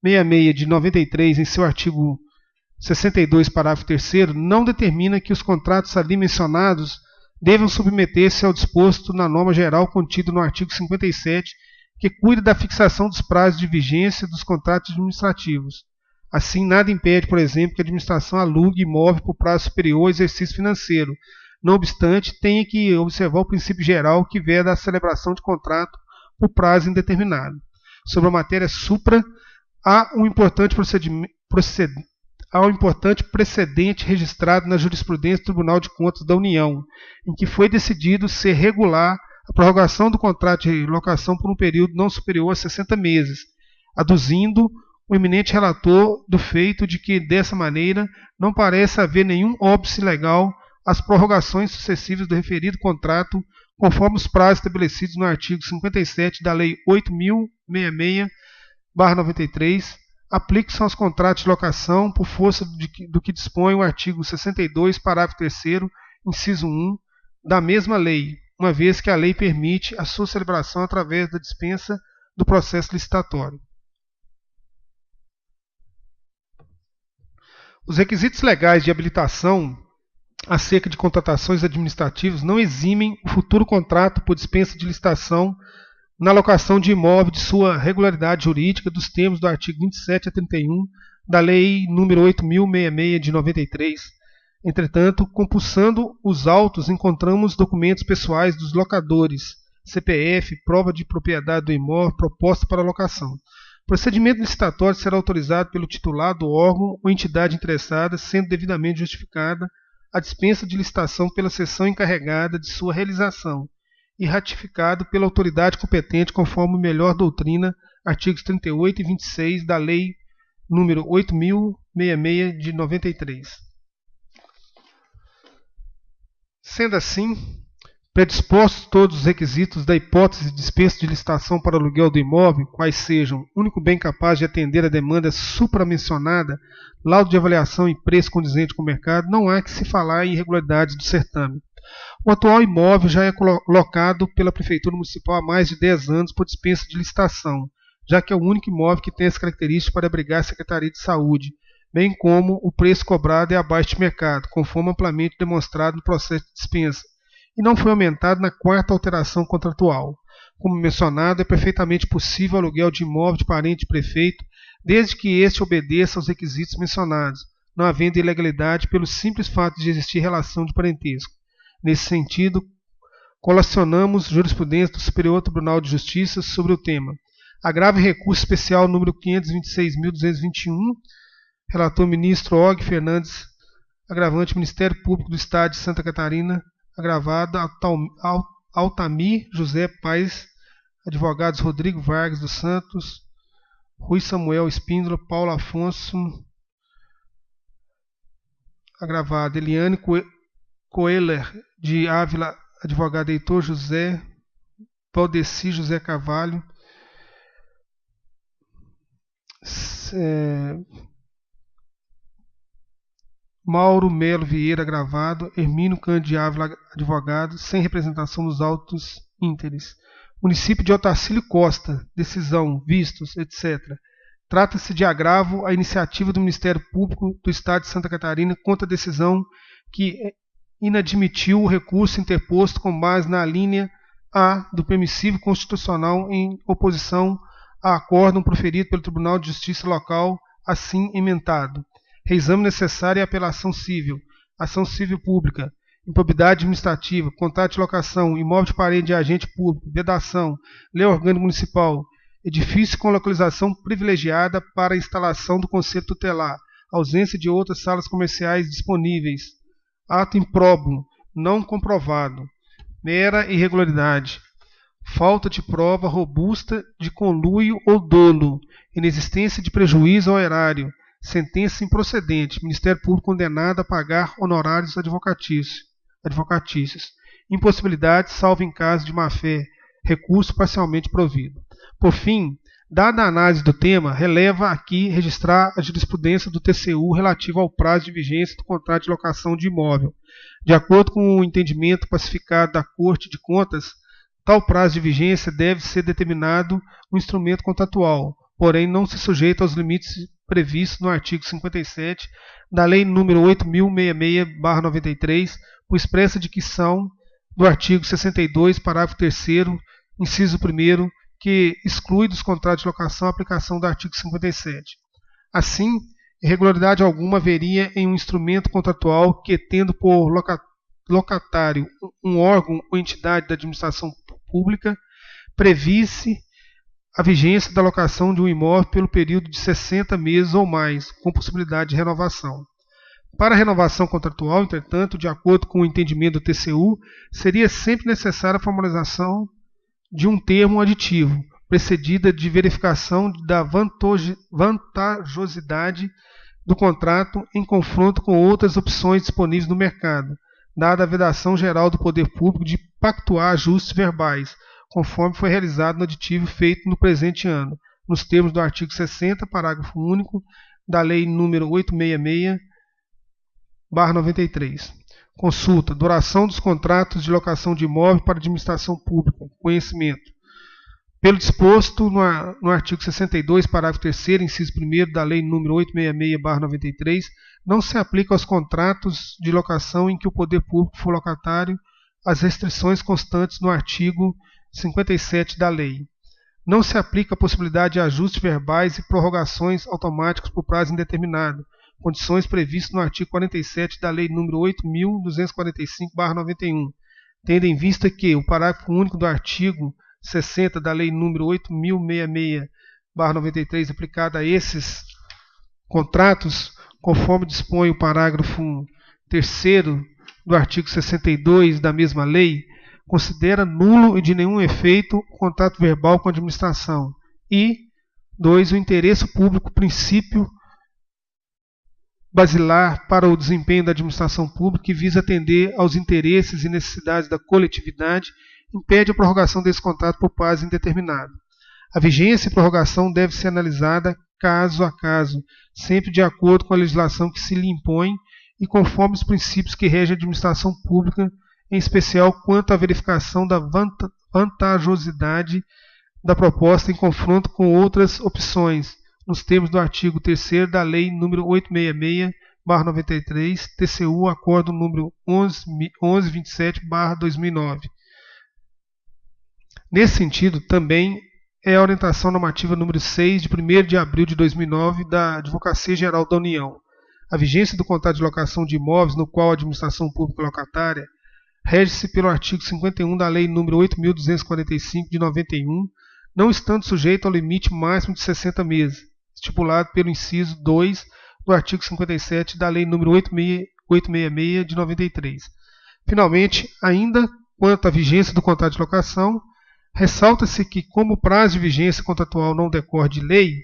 Speaker 3: 8.066 de 93, em seu artigo 62, parágrafo 3º, não determina que os contratos ali mencionados devam submeter-se ao disposto na norma geral contido no artigo 57, que cuida da fixação dos prazos de vigência dos contratos administrativos. Assim, nada impede, por exemplo, que a administração alugue imóvel por prazo superior ao exercício financeiro. Não obstante, tenha que observar o princípio geral que veda a celebração de contrato por prazo indeterminado. Sobre a matéria supra, há um importante precedente registrado na jurisprudência do Tribunal de Contas da União, em que foi decidido ser regular a prorrogação do contrato de locação por um período não superior a 60 meses, aduzindo o eminente relator do feito de que, dessa maneira, não parece haver nenhum óbice legal às prorrogações sucessivas do referido contrato, conforme os prazos estabelecidos no artigo 57 da Lei 8.066/93, aplicam-se aos contratos de locação por força do que dispõe o artigo 62, parágrafo 3º, inciso 1, da mesma lei, uma vez que a lei permite a sua celebração através da dispensa do processo licitatório. Os requisitos legais de habilitação acerca de contratações administrativas não eximem o futuro contrato por dispensa de licitação na locação de imóvel de sua regularidade jurídica dos termos do artigo 27 a 31 da Lei nº 8.066 de 93. Entretanto, compulsando os autos, encontramos documentos pessoais dos locadores, CPF, prova de propriedade do imóvel proposta para locação. O procedimento licitatório será autorizado pelo titular do órgão ou entidade interessada, sendo devidamente justificada a dispensa de licitação pela seção encarregada de sua realização e ratificado pela autoridade competente conforme melhor doutrina, artigos 38 e 26 da Lei nº 8.066 de 93. Sendo assim, predispostos todos os requisitos da hipótese de dispensa de licitação para aluguel do imóvel, quais sejam único bem capaz de atender a demanda supramencionada, laudo de avaliação e preço condizente com o mercado, não há que se falar em irregularidades do certame. O atual imóvel já é locado pela Prefeitura Municipal há mais de 10 anos por dispensa de licitação, já que é o único imóvel que tem as características para abrigar a Secretaria de Saúde, bem como o preço cobrado é abaixo de mercado, conforme amplamente demonstrado no processo de dispensa, e não foi aumentado na quarta alteração contratual. Como mencionado, é perfeitamente possível o aluguel de imóvel de parente de prefeito, desde que este obedeça aos requisitos mencionados, não havendo ilegalidade pelo simples fato de existir relação de parentesco. Nesse sentido, colacionamos jurisprudência do Superior Tribunal de Justiça sobre o tema. Agrave recurso especial número 526.221, relator ministro Og Fernandes, agravante Ministério Público do Estado de Santa Catarina, agravado Altamir José Paes, advogados Rodrigo Vargas dos Santos, Rui Samuel Espíndola, Paulo Afonso, agravado Eliane Coeler de Ávila, advogado Heitor José, Valdeci José Carvalho, Mauro Melo Vieira, agravado, Hermínio Cândido de Ávila, advogado, sem representação nos autos ínteres. Município de Otacílio Costa, decisão, vistos, etc. Trata-se de agravo à iniciativa do Ministério Público do Estado de Santa Catarina contra a decisão que inadmitiu o recurso interposto com base na linha A do permissivo constitucional em oposição a acórdão proferido pelo Tribunal de Justiça Local, assim emendado. Reexame necessário e apelação civil, ação civil pública, improbidade administrativa, contrato de locação, imóvel de parente de agente público, vedação, lei orgânica municipal, edifício com localização privilegiada para a instalação do conselho tutelar, ausência de outras salas comerciais disponíveis, ato impróbrio, não comprovado, mera irregularidade, falta de prova robusta de conluio ou dolo, inexistência de prejuízo ao erário, sentença improcedente, Ministério Público condenado a pagar honorários advocatícios, impossibilidade, salvo em caso de má-fé, recurso parcialmente provido. Por fim, dada a análise do tema, releva aqui registrar a jurisprudência do TCU relativa ao prazo de vigência do contrato de locação de imóvel. De acordo com o entendimento pacificado da Corte de Contas, tal prazo de vigência deve ser determinado no instrumento contratual, porém não se sujeita aos limites previstos no artigo 57 da Lei nº 8.066/93, por expressa dicção do artigo 62, parágrafo 3º, inciso 1º, que exclui dos contratos de locação a aplicação do artigo 57. Assim, irregularidade alguma haveria em um instrumento contratual que, tendo por locatário um órgão ou entidade da administração pública, previsse a vigência da locação de um imóvel pelo período de 60 meses ou mais, com possibilidade de renovação. Para a renovação contratual, entretanto, de acordo com o entendimento do TCU, seria sempre necessária a formalização de um termo aditivo, precedida de verificação da vantajosidade do contrato em confronto com outras opções disponíveis no mercado, dada a vedação geral do poder público de pactuar ajustes verbais, conforme foi realizado no aditivo feito no presente ano, nos termos do artigo 60, parágrafo único, da Lei nº 8.066/93. Consulta: duração dos contratos de locação de imóvel para administração pública. Conhecimento: Pelo disposto no artigo 62, parágrafo 3º, inciso 1º da Lei nº 866/93, não se aplica aos contratos de locação em que o poder público for locatário as restrições constantes no artigo 57 da Lei. Não se aplica a possibilidade de ajustes verbais e prorrogações automáticas por prazo indeterminado, condições previstas no artigo 47 da Lei nº 8.245/91, tendo em vista que o parágrafo único do artigo 60 da Lei nº 8.066/93 aplicada a esses contratos, conforme dispõe o parágrafo 3º do artigo 62 da mesma lei, considera nulo e de nenhum efeito o contrato verbal com a administração. E 2. O interesse público, princípio basilar para o desempenho da administração pública que visa atender aos interesses e necessidades da coletividade, impede a prorrogação desse contrato por prazo indeterminado. A vigência e prorrogação deve ser analisada caso a caso, sempre de acordo com a legislação que se lhe impõe e conforme os princípios que regem a administração pública, em especial quanto à verificação da vantajosidade da proposta em confronto com outras opções, nos termos do artigo 3º da Lei nº 866/93, TCU, Acordo número 1127/2009. Nesse sentido, também é a orientação normativa número 6, de 1º de abril de 2009, da Advocacia Geral da União. A vigência do contrato de locação de imóveis no qual a administração pública locatária rege-se pelo artigo 51 da Lei nº 8.245, de 91, não estando sujeito ao limite máximo de 60 meses, estipulado pelo inciso 2 do artigo 57 da Lei nº 866, de 93. Finalmente, ainda quanto à vigência do contrato de locação, ressalta-se que, como o prazo de vigência contratual não decorre de lei,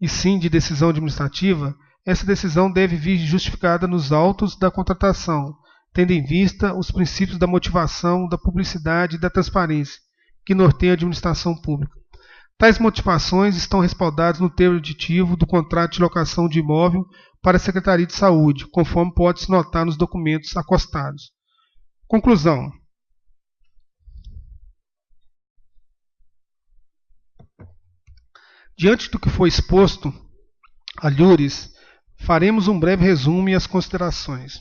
Speaker 3: e sim de decisão administrativa, essa decisão deve vir justificada nos autos da contratação, tendo em vista os princípios da motivação, da publicidade e da transparência, que norteiam a administração pública. Tais motivações estão respaldadas no termo aditivo do contrato de locação de imóvel para a Secretaria de Saúde, conforme pode-se notar nos documentos acostados. Conclusão. Diante do que foi exposto a Lures, faremos um breve resumo e as considerações.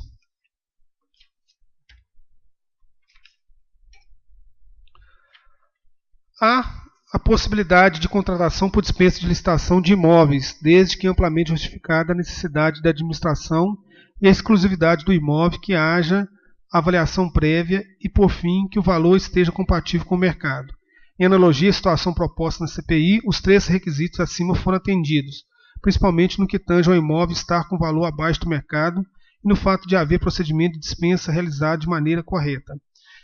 Speaker 3: Há a possibilidade de contratação por dispensa de licitação de imóveis, desde que amplamente justificada a necessidade da administração e a exclusividade do imóvel, que haja avaliação prévia e, por fim, que o valor esteja compatível com o mercado. Em analogia à situação proposta na CPI, os 3 requisitos acima foram atendidos, principalmente no que tange ao imóvel estar com valor abaixo do mercado e no fato de haver procedimento de dispensa realizado de maneira correta.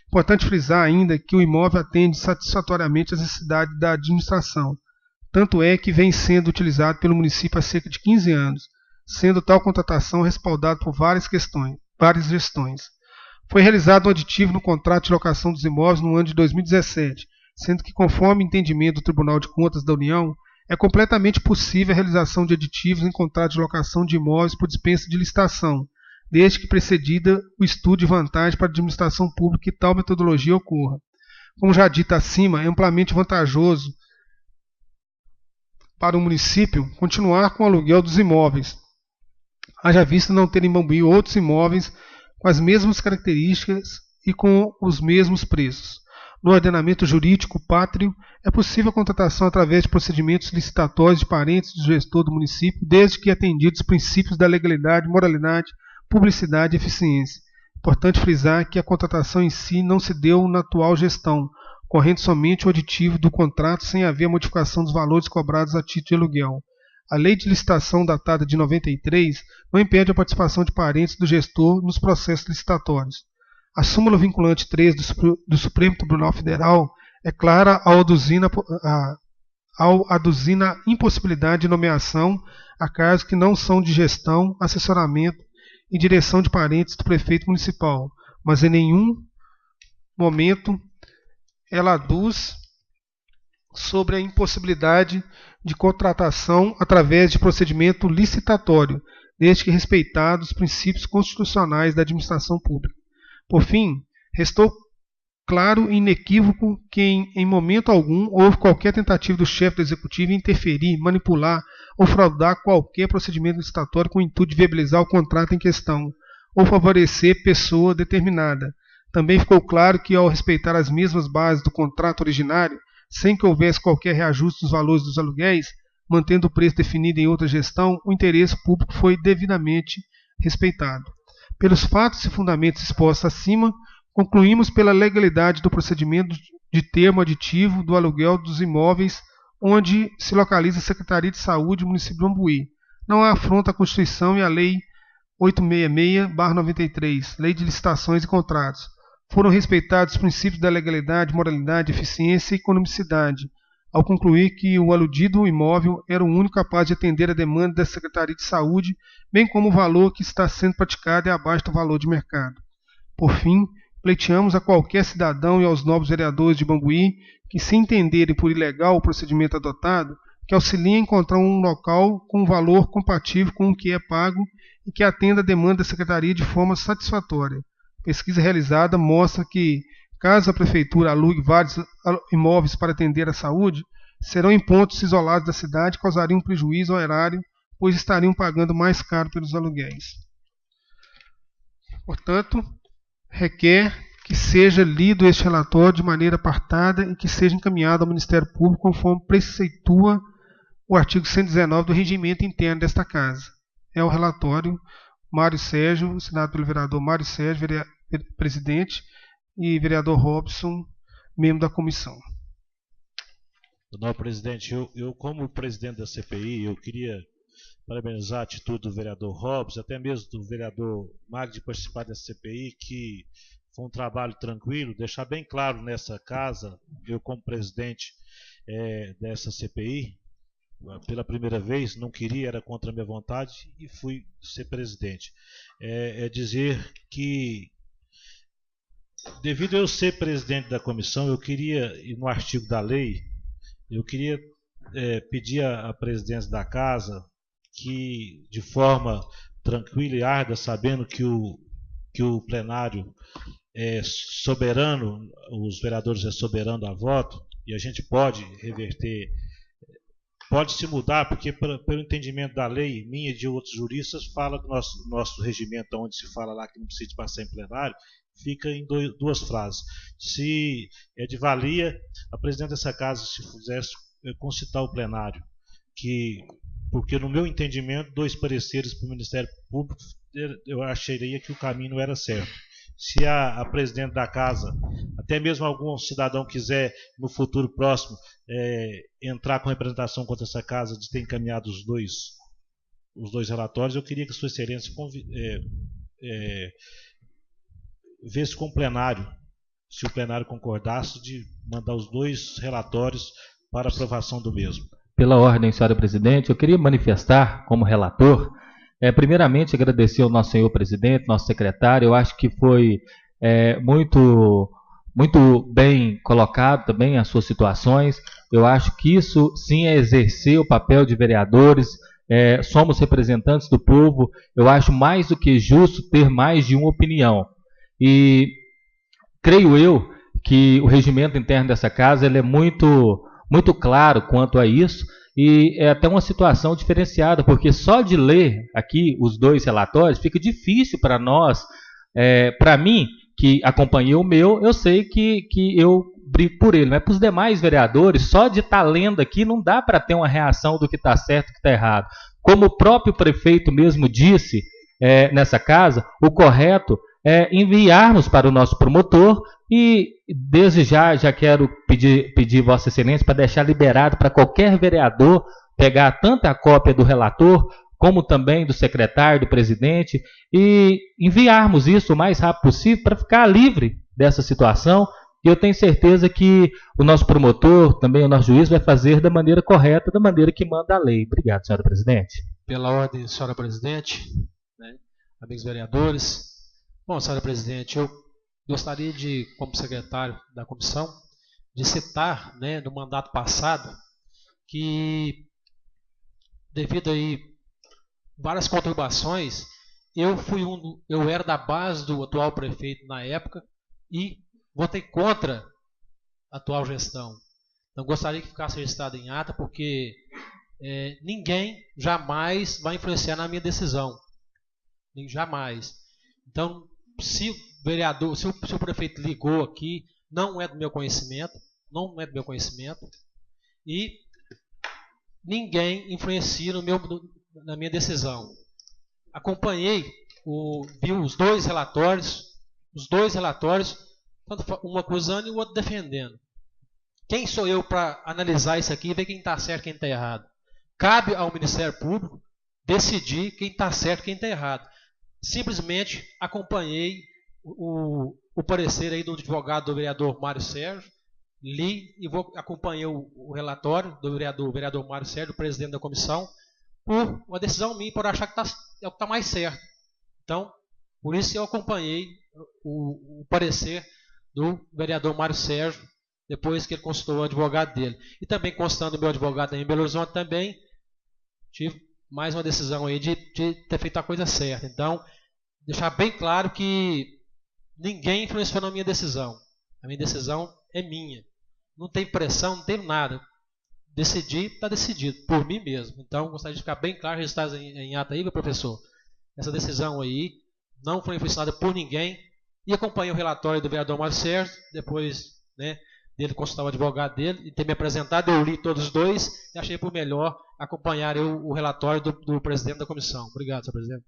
Speaker 3: Importante frisar ainda que o imóvel atende satisfatoriamente às necessidades da administração, tanto é que vem sendo utilizado pelo município há cerca de 15 anos, sendo tal contratação respaldada por várias gestões. Foi realizado um aditivo no contrato de locação dos imóveis no ano de 2017, sendo que, conforme entendimento do Tribunal de Contas da União, é completamente possível a realização de aditivos em contrato de locação de imóveis por dispensa de licitação, desde que precedida o estudo de vantagem para a administração pública que tal metodologia ocorra. Como já dito acima, é amplamente vantajoso para o município continuar com o aluguel dos imóveis, haja vista não ter em Bambuí outros imóveis com as mesmas características e com os mesmos preços. No ordenamento jurídico pátrio, é possível a contratação através de procedimentos licitatórios de parentes do gestor do município, desde que atendidos os princípios da legalidade, moralidade, publicidade e eficiência. Importante frisar que a contratação em si não se deu na atual gestão, correndo somente o aditivo do contrato sem haver modificação dos valores cobrados a título de aluguel. A lei de licitação datada de 93 não impede a participação de parentes do gestor nos processos licitatórios. A súmula vinculante 3 do Supremo Tribunal Federal é clara ao aduzir na impossibilidade de nomeação a cargos que não são de gestão, assessoramento e direção de parentes do prefeito municipal, mas em nenhum momento ela aduz sobre a impossibilidade de contratação através de procedimento licitatório, desde que respeitados os princípios constitucionais da administração pública. Por fim, restou claro e inequívoco que em momento algum houve qualquer tentativa do chefe do executivo em interferir, manipular ou fraudar qualquer procedimento licitatório com o intuito de viabilizar o contrato em questão ou favorecer pessoa determinada. Também ficou claro que, ao respeitar as mesmas bases do contrato originário, sem que houvesse qualquer reajuste dos valores dos aluguéis, mantendo o preço definido em outra gestão, o interesse público foi devidamente respeitado. Pelos fatos e fundamentos expostos acima, concluímos pela legalidade do procedimento de termo aditivo do aluguel dos imóveis onde se localiza a Secretaria de Saúde do município de Bambuí. Não há afronta à Constituição e à Lei 866/93, Lei de Licitações e Contratos. Foram respeitados os princípios da legalidade, moralidade, eficiência e economicidade, ao concluir que o aludido imóvel era o único capaz de atender a demanda da Secretaria de Saúde, bem como o valor que está sendo praticado é abaixo do valor de mercado. Por fim, pleiteamos a qualquer cidadão e aos novos vereadores de Bambuí que, se entenderem por ilegal o procedimento adotado, que auxiliem a encontrar um local com um valor compatível com o que é pago e que atenda a demanda da Secretaria de forma satisfatória. Pesquisa realizada mostra que, caso a Prefeitura alugue vários imóveis para atender a saúde, serão em pontos isolados da cidade e causariam um prejuízo ao erário, pois estariam pagando mais caro pelos aluguéis. Portanto, requer que seja lido este relatório de maneira apartada e que seja encaminhado ao Ministério Público conforme preceitua o artigo 119 do regimento interno desta Casa. É o relatório Mário Sérgio, assinado pelo vereador Mário Sérgio, presidente, e vereador Robson, membro da comissão.
Speaker 4: Não, presidente, eu como presidente da CPI, eu queria parabenizar a atitude do vereador Robson, até mesmo do vereador Magno de participar dessa CPI, que foi um trabalho tranquilo, deixar bem claro nessa casa, eu como presidente dessa CPI, pela primeira vez, não queria, era contra a minha vontade e fui ser presidente. É dizer que, devido a eu ser presidente da comissão, eu queria, no artigo da lei, eu queria pedir à presidência da casa que, de forma tranquila e árdua, sabendo que o plenário é soberano, os vereadores é soberano a voto, e a gente pode reverter, pode se mudar, porque pelo entendimento da lei, minha e de outros juristas, fala que nosso regimento, onde se fala lá que não precisa passar em plenário, fica em duas frases. Se é de valia, a presidente dessa casa, se fizesse concitar o plenário, porque no meu entendimento, 2 pareceres para o Ministério Público, eu acharia que o caminho não era certo. Se a presidente da casa, até mesmo algum cidadão quiser, no futuro próximo, entrar com representação contra essa casa, de ter encaminhado os dois relatórios, eu queria que Sua Excelência vê-se com o plenário, se o plenário concordasse, de mandar os 2 relatórios para aprovação do mesmo.
Speaker 2: Pela ordem, senhora presidente, eu queria manifestar como relator, primeiramente agradecer ao nosso senhor presidente, nosso secretário. Eu acho que foi muito bem colocado também as suas situações. Eu acho que isso sim é exercer o papel de vereadores, somos representantes do povo. Eu acho mais do que justo ter mais de uma opinião. E creio eu que o regimento interno dessa casa ele é muito claro quanto a isso, e é até uma situação diferenciada, porque só de ler aqui os 2 relatórios fica difícil para nós, para mim, que acompanhei o meu, eu sei que eu brigo por ele, mas para os demais vereadores, só de estar lendo aqui não dá para ter uma reação do que está certo e que está errado. Como o próprio prefeito mesmo disse nessa casa, o correto é enviarmos para o nosso promotor, e desde já quero pedir Vossa Excelência para deixar liberado para qualquer vereador pegar tanto a cópia do relator, como também do secretário, do presidente, e enviarmos isso o mais rápido possível para ficar livre dessa situação. E eu tenho certeza que o nosso promotor, também o nosso juiz, vai fazer da maneira correta, da maneira que manda a lei. Obrigado, senhora presidente.
Speaker 5: Pela ordem, senhora presidente, amigos vereadores. Bom, senhora presidente, eu gostaria de, como secretário da comissão, de citar, no mandato passado, que devido aí várias conturbações, eu era da base do atual prefeito na época e votei contra a atual gestão. Então, gostaria que ficasse registrado em ata, porque ninguém jamais vai influenciar na minha decisão. Jamais. Então, se o prefeito ligou aqui, não é do meu conhecimento, e ninguém influencia na minha decisão. Acompanhei, vi os dois relatórios, um acusando e o outro defendendo. Quem sou eu para analisar isso aqui e ver quem está certo e quem está errado? Cabe ao Ministério Público decidir quem está certo e quem está errado. Simplesmente acompanhei o parecer aí do advogado do vereador Mário Sérgio, li e acompanhei o relatório do vereador Mário Sérgio, presidente da comissão, por uma decisão minha, por achar que é o que está mais certo. Então, por isso eu acompanhei o parecer do vereador Mário Sérgio, depois que ele consultou o advogado dele. E também constando o meu advogado em Belo Horizonte também, tive mais uma decisão aí de ter feito a coisa certa. Então, deixar bem claro que ninguém influenciou na minha decisão. A minha decisão é minha. Não tem pressão, não tem nada. Decidi, está decidido, por mim mesmo. Então, gostaria de ficar bem claro, registrado em ata aí, meu professor. Essa decisão aí não foi influenciada por ninguém. E acompanhei o relatório do vereador Mário Sérgio, depois dele consultar o advogado dele e ter me apresentado, eu li todos os dois e achei por melhor acompanhar o relatório do presidente da comissão. Obrigado, senhor presidente.